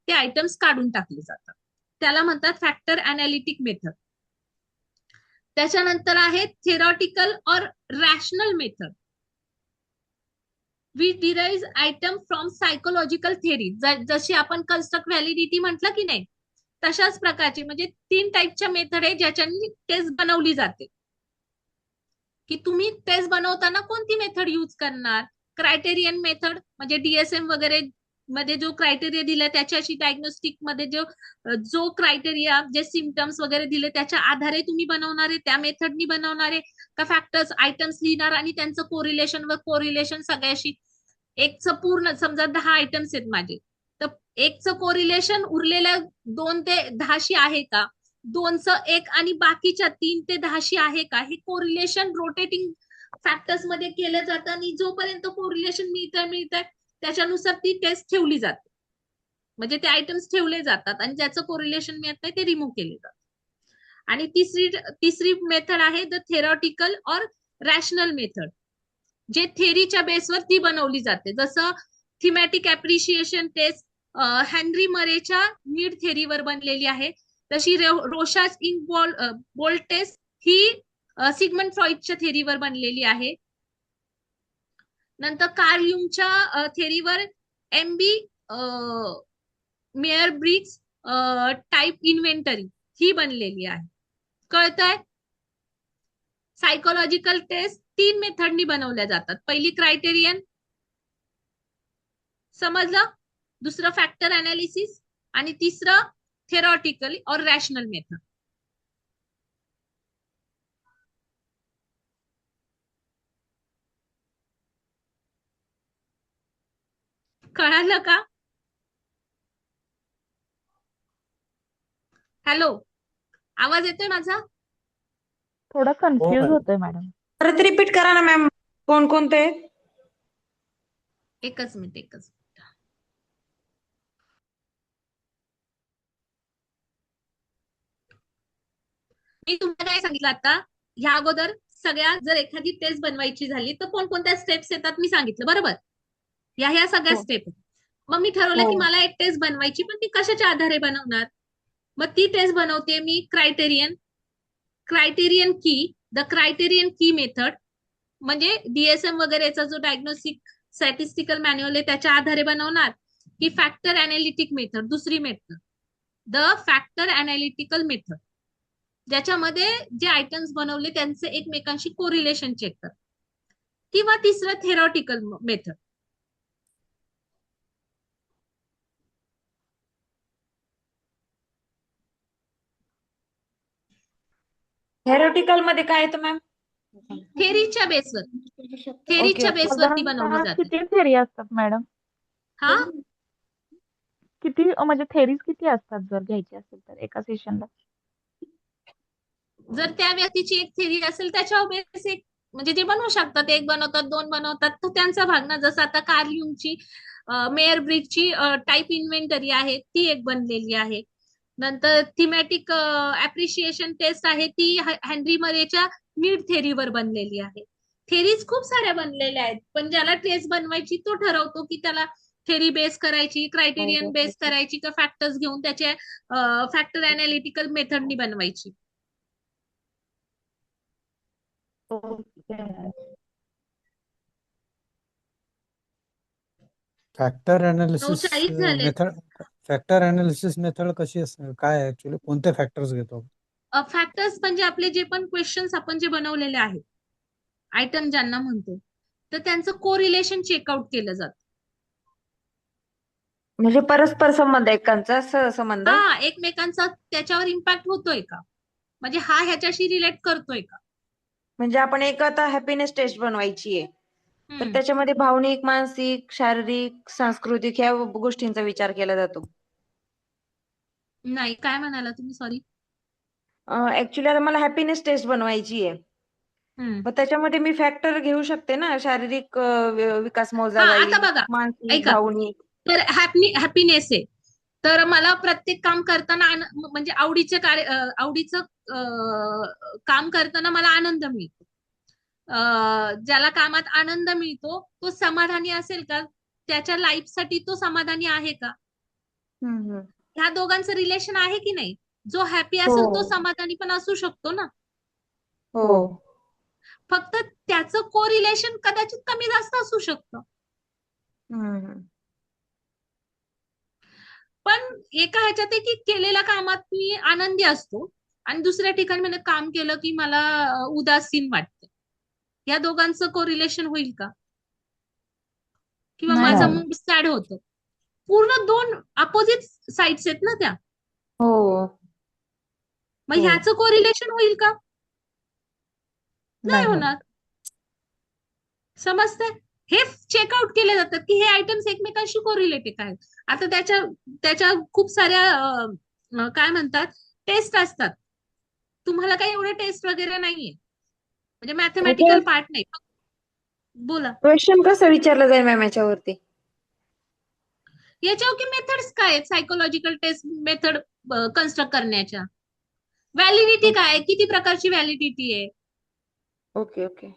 ते आयटम्स काढून टाकले जातात. त्याला म्हणतात फॅक्टर अनालिटिक मेथड. त्याच्यानंतर आहे थेरॉटिकल और rational method. We derive item from psychological theory. जशी आपण कन्स्ट्रक्ट व्हॅलिडिटी म्हटलं की नाही, तशाच प्रकारची म्हणजे 3 टाईपच्या मेथड आहे ज्याच्यानी टेस्ट बनवली जाते. की तुम्ही टेस्ट बनवताना कोणती मेथड यूज करणार. क्रायटेरियन मेथड म्हणजे DSM वगैरे मध्ये जो क्रायटेरिया दिला त्याच्याशी डायग्नोस्टिक मध्ये जो क्रायटेरिया जे सिम्पटम्स वगैरे दिले त्याच्या आधारे तुम्ही बनवणार आहे, त्या मेथडनी बनवणार आहे का फॅक्टर्स आयटम्स लिहिणार आणि त्यांचं कोरिलेशन सगळ्याशी एकचं पूर्ण, समजा 10 आयटम्स आहेत माझे, तर एकचं कोरिलेशन उरलेल्या 2 ते 10शी आहे का, 2चं 1 आणि बाकीच्या 3 ते 10शी आहे का, हे कोरिलेशन रोटेटिंग फॅक्टर्स मध्ये केलं जातं आणि जोपर्यंत कोरिलेशन मिळतंय त्याच्यानुसार ती टेस्ट ठेवली जाते. म्हणजे ते आयटम्स ठेवले जातात आणि ज्याचं कोरिलेशन मिळत नाही ते रिमूव्ह केले जातात. आणि तिसरी मेथड आहे द थेरॉटिकल और रॅशनल मेथड, जे थेरीच्या बेसवर ती बनवली जाते. जसं थीमॅटिक अप्रिशिएशन टेस्ट हेनरी मरेच्या नीड थेरीवर बनलेली आहे, तशी रोशास इन बोल्ट टेस्ट ही सिगमंड फ्रॉइडच्या थेरीवर बनलेली आहे. नंतर कार्ल युंगच्या थेरीवर MB Myers Briggs type inventory ही बनलेली आहे. कळतंय? सायकोलॉजिकल टेस्ट 3 मेथडनी बनवल्या जातात. पहिली क्रायटेरियन समजलं, दुसरं फॅक्टर अनालिसिस आणि तिसरं थेरॉटिकल और रॅशनल मेथड. कळालं का? हॅलो, आवाज येतोय माझा? थोडं कन्फ्युज मॅम. होतंय मॅडम. परत रिपीट करा ना मॅम, कोणकोणते? एकच मिनिट. मी तुम्हाला काय सांगितलं आता, ह्या अगोदर सगळ्या जर एखादी टेस्ट बनवायची झाली तर कोणकोणत्या स्टेप्स येतात मी सांगितलं, बरोबर? ह्या सगळ्या हो. स्टेप. मग मी ठरवलं की हो. मला एक टेस्ट बनवायची, पण ती कशाच्या आधारे बनवणार. मग ती टेस्ट बनवते मी क्रायटेरियन की, द क्रायटेरियन की मेथड, म्हणजे DSM वगैरेचा जो डायग्नोस्टिक स्टॅटिस्टिकल मॅन्युअल आहे त्याच्या आधारे बनवणार, की फॅक्टर अनालिटिक मेथड, दुसरी method the factor analytical method, ज्याच्यामध्ये जे आयटम्स बनवले त्यांचे एकमेकांशी कोरिलेशन चेक कर, किंवा तिसरं थेरॉटिकल मेथड. थेरॉटिकल मध्ये काय येतं मॅम? थेरीच्या बेसवर ती बनवली जाते. किती थेरी असतात मॅडम? हा, किती म्हणजे थेरीज किती असतात जर घ्यायची असेल तर एका सेशनला? जर त्या व्यक्तीची एक थेरी असेल त्याच्यावर बेस एक, म्हणजे ते बनवू शकतात, 1 बनवतात, 2 बनवतात, तो त्यांचा भाग ना. जसं आता कार्ल युंगची मेयर ब्रिगची टाइप इन्व्हेंटरी आहे ती एक बनलेली आहे. नंतर थीमॅटिक अप्रिशिएशन टेस्ट आहे ती हेनरी मरेच्या नीड थेरीवर बनलेली आहे. थेरीज खूप साऱ्या बनलेल्या आहेत, पण ज्याला टेस्ट बनवायची तो ठरवतो की त्याला थेरी बेस करायची, क्रायटेरियन बेस करायची, का फॅक्टर्स घेऊन त्याचे फॅक्टर अनालिटिकल मेथडनी बनवायची. फॅक्टर अनालिसिस 9:40 झाले. मेथड कशी असते, काय ऍक्च्युली कोणते फॅक्टर्स घेतो? फॅक्टर्स म्हणजे आपले जे पण क्वेश्चन्स आपण जे बनवलेले आहेत, आयटम ज्यांना म्हणतो, तर त्यांचं कोरिलेशन चेकआउट केलं जातं. म्हणजे परस्पर संबंध एकांचा सहसंबंध. हा, एकमेकांचा त्याच्यावर इम्पॅक्ट होतोय का, म्हणजे हा ह्याच्याशी रिलेट करतोय का. म्हणजे आपण एक आता हॅपीनेस टेस्ट बनवायची आहे, तर हम्म. त्याच्यामध्ये भावनिक, मानसिक, शारीरिक, सांस्कृतिक ह्या गोष्टींचा विचार केला जातो. नाही, काय म्हणाला तुम्ही, सॉरी. ऍक्च्युली आता मला हॅपीनेस टेस्ट बनवायची आहे, मग त्याच्यामध्ये मी फॅक्टर घेऊ शकते ना, शारीरिक विकास मोजला हा, आता जाईल, बघा, मानसिक, ऐका, भावनिक. तर हॅपीनेस आहे, तर मला प्रत्येक काम करताना म्हणजे आवडीचं काम करताना मला आनंद मिळतो. ज्याला कामात आनंद मिळतो तो समाधानी असेल का, त्याच्या लाईफसाठी तो समाधानी आहे का, ह्या दोघांचं रिलेशन आहे की नाही. जो हॅपी असेल तो समाधानी पण असू शकतो ना. हो. फक्त त्याचं कोरिलेशन कदाचित कमी जास्त असू शकतं. पण एका ह्याच्यात आहे की केलेल्या कामात मी आनंदी असतो आणि दुसऱ्या ठिकाणी म्हणजे काम केलं की मला उदासीन वाटतं. या दोघांचं कोरिलेशन होईल का, किंवा नाही माझा होत. मूड सॅड होतो. पूर्ण दोन अपोजिट साइड्स आहेत ना त्या. हो. मग हो. ह्याचं कोरिलेशन होईल का, नाही नाही होत. होणार. समजतंय. हे चेकआउट केले जातात की हे आयटम्स एकमेकांशी कोरिलेटेड आहेत. आता त्याच्या खूप साऱ्या काय म्हणतात टेस्ट असतात. तुम्हाला काही एवढे टेस्ट वगैरे नाहीये, म्हणजे मॅथमॅटिकल पार्ट नाही. बोला. क्वेश्चन कसं विचारलं जाईल मॅम याच्यावरती. याच्यावर की मेथड्स काय आहेत सायकोलॉजिकल टेस्ट मेथड कन्स्ट्रक्ट करण्याच्या. व्हॅलिडिटी काय आहे, किती प्रकारची व्हॅलिडिटी आहे. Okay okay.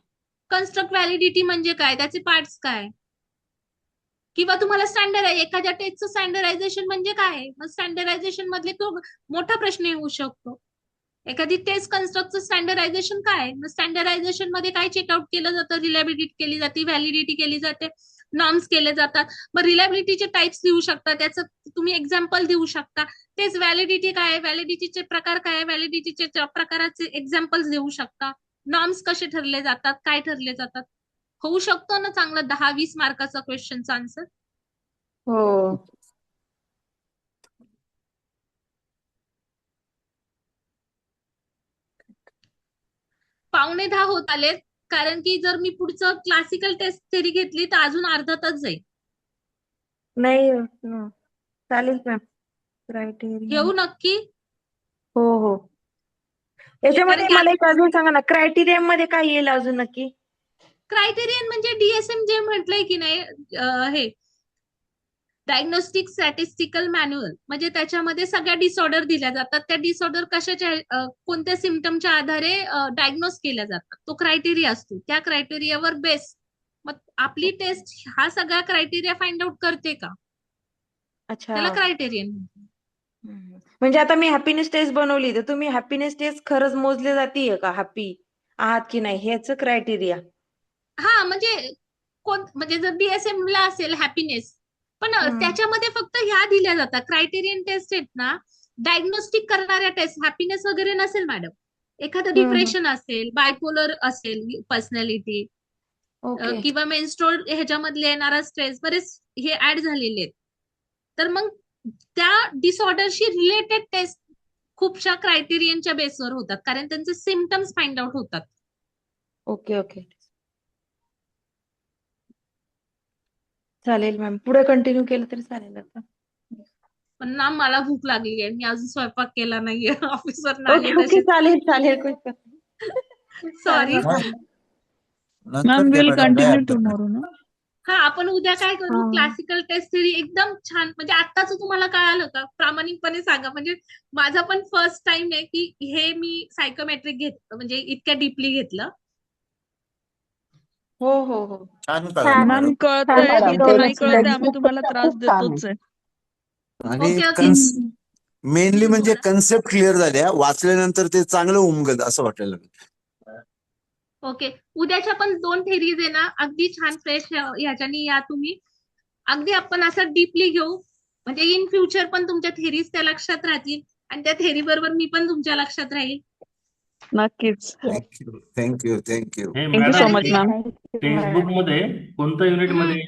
कन्स्ट्रक्ट व्हॅलिडिटी म्हणजे काय, त्याचे पार्ट्स काय, किंवा तुम्हाला एखाद्या टेस्टचं स्टँडर्डायझेशन म्हणजे काय. मग स्टँडर्डायझेशन मधले तो मोठा प्रश्न येऊ शकतो. एखादी टेस्ट कन्स्ट्रक्टचं स्टँडर्डायझेशन काय, मग स्टँडर्डायझेशन मध्ये काय चेकआउट केलं जातं, रिलायबिलिटी केली जाते, व्हॅलिडिटी केली जाते, नॉर्म्स केले जातात. मग रिलायबिलिटीचे टाइप्स देऊ शकता, त्याचं तुम्ही एक्झाम्पल देऊ शकता. तेच व्हॅलिडिटी काय, व्हॅलिडिटीचे प्रकार काय, व्हॅलिडिटीचे प्रकाराचे एक्झाम्पल्स देऊ शकता. नॉर्म्स कसे ठरले जातात, काय ठरले जातात. होऊ शकतो ना चांगला 10-20 मार्काचा क्वेश्चनचा आन्सर. हो. पावणे 10 होत आलेत, कारण की जर मी पुढचं क्लासिकल टेस्ट थेरी घेतली तर अजून अर्धा तास जाईल. नाही चालेल मॅम. क्रायटेरिया. घेऊ नक्की. हो हो. याच्यामध्ये कारण मला एक अजून सांगा ना, क्रायटेरिया मध्ये काय येईल अजून नक्की. क्रायटेरियन म्हणजे DSM जे म्हटलंय की नाही, हे डायग्नोस्टिक स्टॅटिस्टिकल मॅन्युअल, म्हणजे त्याच्यामध्ये सगळ्या डिसऑर्डर दिल्या जातात. त्या डिसऑर्डर कशाच्या कोणत्या सिम्पटमच्या आधारे डायग्नोस केल्या जातात. तो क्रायटेरिया असतो. त्या क्रायटेरियावर बेस मग आपली टेस्ट हा सगळा क्रायटेरिया फाइंड आउट करते का, अच्छा. त्याला क्रायटेरियन. म्हणजे आता मी हॅपीनेस टेस्ट बनवली, तर तुम्ही हॅपीनेस टेस्ट खरंच मोजले जातीये का, हॅपी आहात की नाही, ह्याचं क्रायटेरिया. हा, म्हणजे जर DSM ला असेल हॅपीनेस, पण त्याच्यामध्ये फक्त ह्या दिल्या जातात क्रायटेरियन टेस्ट आहेत ना. डायग्नोस्टिक करणाऱ्या टेस्ट हॅपीनेस वगैरे नसेल मॅडम. एखादं डिप्रेशन असेल, बायपोलर असेल पर्सनॅलिटी, ओके. किंवा मेन्स्ट्रुअल ह्याच्यामधले येणारा स्ट्रेस, बरेच हे ऍड झालेले आहेत. तर मग त्या डिसऑर्डरशी रिलेटेड टेस्ट खूपशा क्रायटेरियनच्या बेसवर होतात, कारण त्यांचे सिम्पटम्स फाइंड आउट होतात. Okay okay. चालेल मॅम, पुढे कंटिन्यू केलं तरी चालेल आता. पण ना मला भूक लागली आहे, मी अजून स्वयंपाक केला नाहीये. ऑफिसवर आले ओके ओके, तसे. चालेल चालेल. सॉरी. नंतर घे विल मॅडम, काही कंटिन्यू हरकत नाही. टुमॉरो ना. हा, आपण उद्या काय करू, क्लासिकल टेस्ट थेरी एकदम छान. म्हणजे आत्ताच तुम्हाला कळालं का, प्रामाणिकपणे सांगा. म्हणजे माझा पण फर्स्ट टाइम आहे की हे मी सायकोमेट्रिक घेतलं, म्हणजे इतक्या डीपली घेतलं. हो हो हो. छान कळालं मॅम मॅडम. कळतंय, मॅडम, जिथे नाही ते कळतंय आम्ही textbook तुम्हाला पेक्षा त्रास खूप छान आहे. देतोच आहे. आणि ओके ओके. मेनली म्हणजे बोला. कन्सेप्ट क्लिअर झाल्या, वाचल्यानंतर ते चांगलं उमगत असं वाटायला लागलं. ओके, उद्याच्या पण 2 थेरीज आहे ना, अगदी छान फ्रेश ह्याच्यानी या तुम्ही. अगदी आपण असं डीपली घेऊ, म्हणजे इन फ्युचर पण तुमच्या थेरीज त्या लक्षात राहतील आणि त्या थेरी बरोबर मी पण तुमच्या लक्षात राहील. नक्कीच. Thank you thank you thank you. हे thank you so madam, much ma'am. Text book मध्ये कोणत्या युनिट मध्ये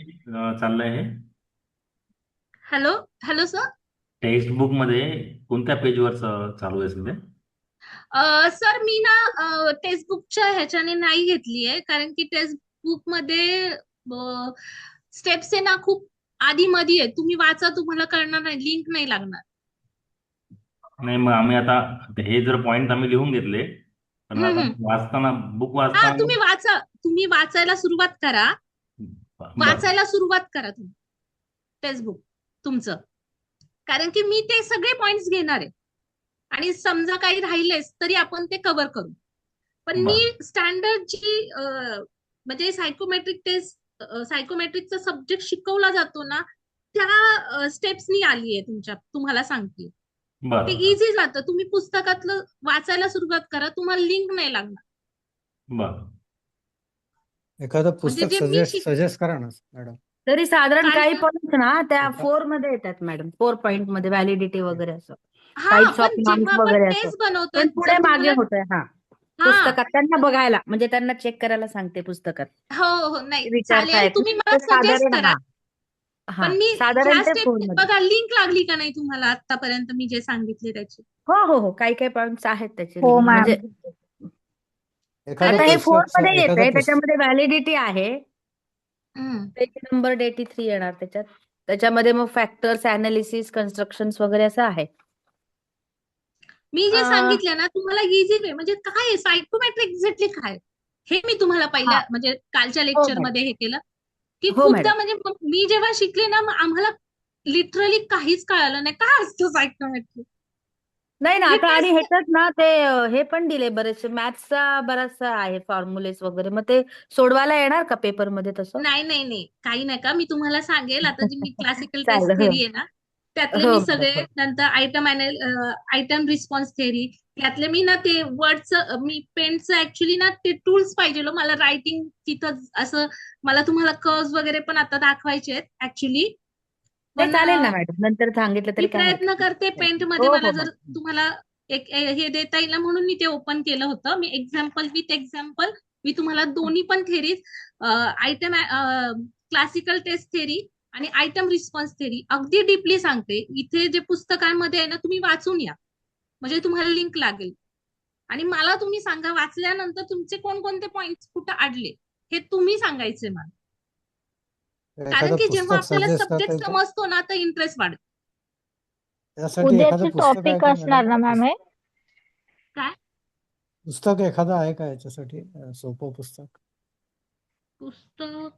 चाललंय हे? Hello hello sir. Text book मध्ये कोणत्या पेजवर चालू आहे सध्या? सर मी ना टेक्स्टबुकच्या ह्याच्याने नाही घेतली आहे, कारण की टेक्स्टबुक मध्ये स्टेप्स आहे ना खूप आधी मधी आहे. तुम्ही वाचा, तुम्हाला कळणार नाही, लिंक नाही लागणार. नाही, मग आम्ही आता हे जर पॉइंट आम्ही लिहून घेतले, पण हम्म, आता हम्म. वाचताना बुक हा वाचताना तुम्ही वाचा, तुम्ही वाचायला सुरुवात करा. बरं वाचायला सुरुवात करा तुम्ही टेक्स्टबुक तुमचं, कारण की मी ते सगळे पॉइंट्स घेणार आहे आणि समजा काही राहिलेच तरी आपण ते कव्हर करू. पण मी बरं स्टँडर्ड जी म्हणजे सायकोमेट्रिकचा सब्जेक्ट शिकवला जातो ना, त्या स्टेप्सनी आली आहे तुम्हाला सांगते. ते बरं इझी जातं. तुम्ही पुस्तकातलं वाचायला सुरुवात करा, तुम्हाला लिंक नाही लागणार. बरं एखादं म्हणजे पुस्तक जे मी सजेस्ट करा ना मॅडम. तरी साधारण काय काही सर? पॉइंट ना त्या एका 4 मध्ये येतात मॅडम, 4 पॉइंट मध्ये व्हॅलिडिटी वगैरे असं, हा, टाइप्स ऑफ पण नॉर्म्स जेव्हा आपण वगैरे असं. टेस्ट बनवतोय, पण पुढे जर मागे तुम्हाला होतंय. हा, हा पुस्तकात त्यांना बघायला म्हणजे त्यांना चेक करायला सांगते पुस्तकात हो हो नाही ते विचारता चालेल, येत तुम्ही नाही. मला तर सजेस्ट साधारण करा. हा पण मी साधारण ह्या ते 4 स्टेप मध्ये. बघा, लिंक लागली का नाही तुम्हाला आतापर्यंत मी जे सांगितले त्याची? हो हो हो, काही काही पॉइंट्स आहेत त्याचे हो लिंक, मॅम. म्हणजे एखादं आता हे 4 पुस्तक मध्ये एखादं येतंय, पुस्तक त्याच्यामध्ये व्हॅलिडिटी आहे. हम्म. पेज नंबर 83 येणार त्याच्यात. त्याच्यामध्ये मग फॅक्टर्स, अनालिसिस, कन्स्ट्रक्शन्स वगैरे असं आहे. मी जे अं, सांगितले ना तुम्हाला इझी वे, म्हणजे काय आहे सायकोमेट्रिक एक्झॅक्टली काय, हे मी तुम्हाला हा पहिल्या म्हणजे कालच्या हो लेक्चर मॅडम. मध्ये हे केलं की हो मॅडम. खूपदा म्हणजे मी जेव्हा शिकले ना, मग आम्हाला लिटरली काहीच कळालं नाही काय असतं सायकोमेट्रिक. नाही ना, हे आता आणि टेस्ट ह्याच्यात ना ते हे पण दिले बरेचसे मॅथ्सचा बराचसा आहे फॉर्म्युलेस वगैरे, मग ते सोडवायला येणार का पेपर मध्ये तसं? नाही नाही नाही, काही नका, मी तुम्हाला सांगेल. आता जी मी क्लासिकल टेस्ट चालेल. थेरी आहे ना, त्यातले हो मी मॅडम. सगळे, हो नंतर आयटम रिस्पॉन्स थेरी, त्यातले मी ना ते वर्डचं, मी पेनचं ऍक्च्युली ना ते टूल्स पाहिजे मला रायटिंग तिथं असं. मला तुम्हाला कर्व्स वगैरे पण आता दाखवायचे आहेत ऍक्च्युली, नाही पण चालेल ना मॅडम, नंतर सांगितलं मी तरी काय प्रयत्न हरकत करते नाही. पेंट मध्ये, हो मला हो जर मॅडम. तुम्हाला हे देता येईल ना, म्हणून मी ते ओपन केलं होतं. मी एक्झाम्पल विथ एक्झाम्पल मी तुम्हाला दोन्ही पण theories, item classical test theory आणि आयटम रिस्पॉन्स थेरी अगदी डीपली सांगते. इथे जे पुस्तकांमध्ये आहे ना, तुम्ही वाचून या, म्हणजे तुम्हाला लिंक लागेल. आणि मला तुम्ही सांगा वाचल्यानंतर तुमचे कोणकोणते पॉइंट कुठं अडले, हे तुम्ही सांगायचे मला. कारण एखादं की जेव्हा पुस्तक आपल्याला सजेस्ट करता सब्जेक्ट येईल का? समजतो ना, तर इंटरेस्ट वाढतो. त्यासाठी एखादं उद्याचे पुस्तक आहे टॉपिक का असणार ना मॅडम? मॅम हे? काय पुस्तक एखादं आहे का याच्यासाठी सोपं पुस्तक? पुस्तक या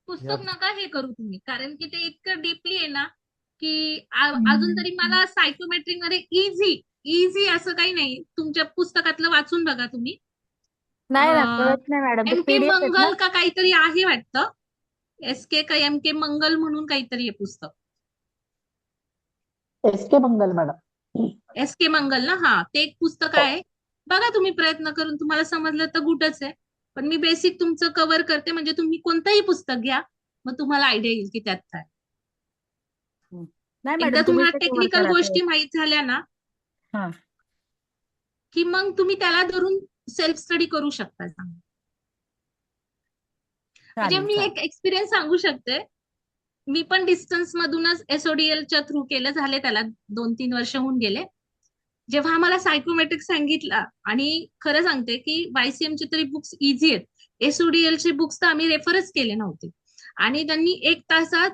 पुस्तक नका हे करू तुम्ही, कारण की ते इतकं डीपली आहे ना, की अजून तरी हम्म. मला सायकोमेट्रिक मध्ये इझी इझी असं काही नाही. तुमच्या पुस्तकातलं वाचून बघा तुम्ही. नाही ना, कळत नाही मॅडम, ते एम के पीडीएफ आहेत ना. मंगल का काहीतरी आहे वाटतं, SK का MK मंगल म्हणून काहीतरी आहे पुस्तक. SK मंगल मॅडम. SK मंगल ना, हा ते एक पुस्तक हो. आहे. बघा तुम्ही प्रयत्न करून, तुम्हाला समजलं तर गुडच आहे. पण मी बेसिक तुमचं कव्हर करते, म्हणजे तुम्ही कोणतंही पुस्तक घ्या, मग तुम्हाला आयडिया येईल की त्यात काय. नाही एकदा मॅडम, तुम्हीच तुम्हाला ते कव्हर टेक्निकल करा ते. गोष्टी माहित झाल्या ना, हा की मग तुम्ही त्याला धरून सेल्फ स्टडी करू शकता. म्हणजे चालेल मी चालेल. एक एक्सपिरियन्स सांगू शकते. मी पण डिस्टन्स मधूनच SODL च्या थ्रू केलं, झाले त्याला 2-3 वर्ष होऊन गेले. जेव्हा आम्हाला सायकोमेट्रिक सांगितला, आणि खरं सांगते की YCM चे तरी बुक्स इझी आहेत, SODL चे बुक्स तर आम्ही रेफरच केले नव्हते. आणि त्यांनी 1 तासात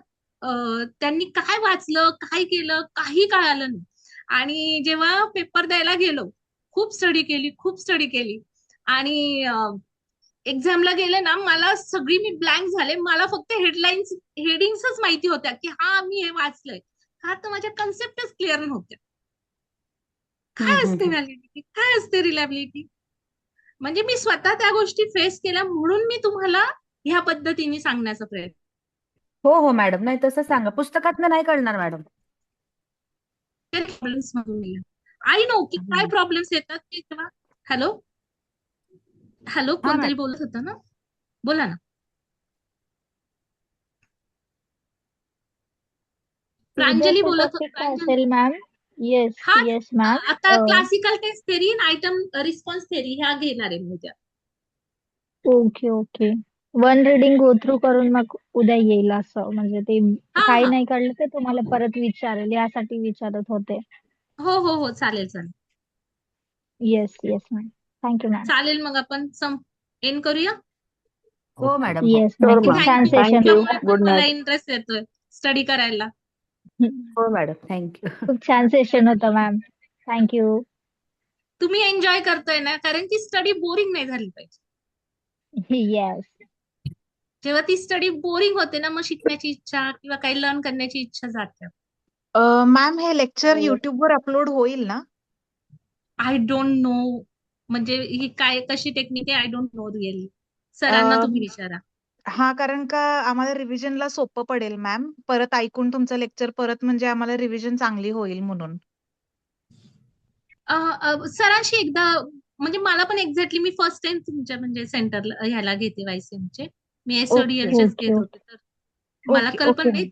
त्यांनी काय वाचलं, काय केलं, काही कळालं नाही. आणि जेव्हा पेपर द्यायला गेलो, खूप स्टडी केली आणि एक्झामला गेले ना, मला सगळी मी ब्लँक झाले. मला फक्त हेडिंग्सच माहिती होत्या की हा मी हे वाचलंय, का तर माझ्या कन्सेप्टच क्लिअर नव्हत्या. काय असते व्हॅलिडिटी, काय असते रिलायबिलिटी, म्हणजे मी स्वतः त्या गोष्टी फेस केल्या, म्हणून मी तुम्हाला ह्या पद्धतीने सांगण्याचा प्रयत्न. हो हो मॅडम, नाही तसं सांगा, पुस्तकातनं नाही कळणार मॅडम. प्रॉब्लेम्स मधून आय नो की काय प्रॉब्लेम्स येतात ते जेव्हा. हॅलो हॅलो, हा कोणतरी मॅडम. बोलत होतं ना, बोला ना. प्रांजली उद्याचं बोलत टॉपिक काय प्रांजली. असेल मॅम? येस हा, येस मॅम. आता क्लासिकल टेस्ट थेरी आणि आयटम रिस्पॉन्स थेरी ह्या घेणार आहे मी उद्या. Okay okay. One reading go through करून मग उद्या येईल असं, म्हणजे ते हा काही हा नाही कळलं तर तुम्हाला परत विचारेल, यासाठी विचारत होते. हो हो हो चालेल चालेल yes yes ma'am. Thank you ma'am. चालेल मग आपण एंड करूया. हो okay madam. Yes Sure, ma'am. खूप ma'am. छान थँक्यू सेशन Thank you. तुमच्यामुळे पण Good मला night. इंटरेस्ट येतोय स्टडी करायला. हो मॅडम. थँक्यू. खूप छान सेशन होतं मॅम. थँक्यू. तुम्ही एन्जॉय करताय ना, कारण की स्टडी बोरिंग नाही झाली पाहिजे. येस. जेव्हा ती स्टडी बोरिंग होते ना, मग शिकण्याची इच्छा किंवा काही लर्न करण्याची इच्छा जाते. मॅम हे लेक्चर हो. युट्यूबवर अपलोड होईल ना? आय डोंट नो, म्हणजे ही काय कशी टेक्निक आहे, आय डोंट नो रिअली. सरांना तुम्ही विचारा. हा, कारण का आम्हाला रिव्हिजनला सोपं पडेल मॅम. परत ऐकून तुमचं लेक्चर परत म्हणजे आम्हाला रिव्हिजन चांगली होईल म्हणून. सरांशी एकदा, म्हणजे मला पण एक्झॅक्टली मी फर्स्ट टाइम तुमच्या म्हणजे सेंटरला ह्याला घेते वायसीएमचे. मी एसओडीएलचेच ओके घेत होते, तर मला ओके कल्पना ओके नाही.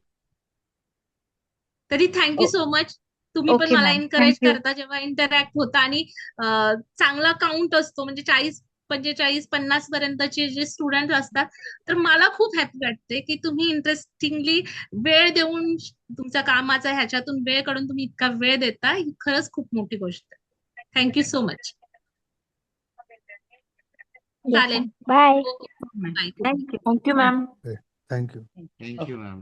तरी थँक्यू सो मच. तुम्ही पण ओके मला मॅम. Encourage thank you. करता जेव्हा इंटरॅक्ट होता, आणि चांगला काउंट असतो, म्हणजे 40, 45, 50 पर्यंतचे जे स्टुडंट असतात, तर मला खूप हॅपी वाटते की तुम्ही इंटरेस्टिंगली वेळ देऊन तुमच्या कामाचा ह्याच्यातून वेळ काढून तुम्ही इतका वेळ देता, ही खरंच खूप मोठी गोष्ट आहे. Thank you so much. येस चालेल. Ma'am. Bye. Okay bye. Thank you. Thank you ma'am. Thank you. Thank you ma'am.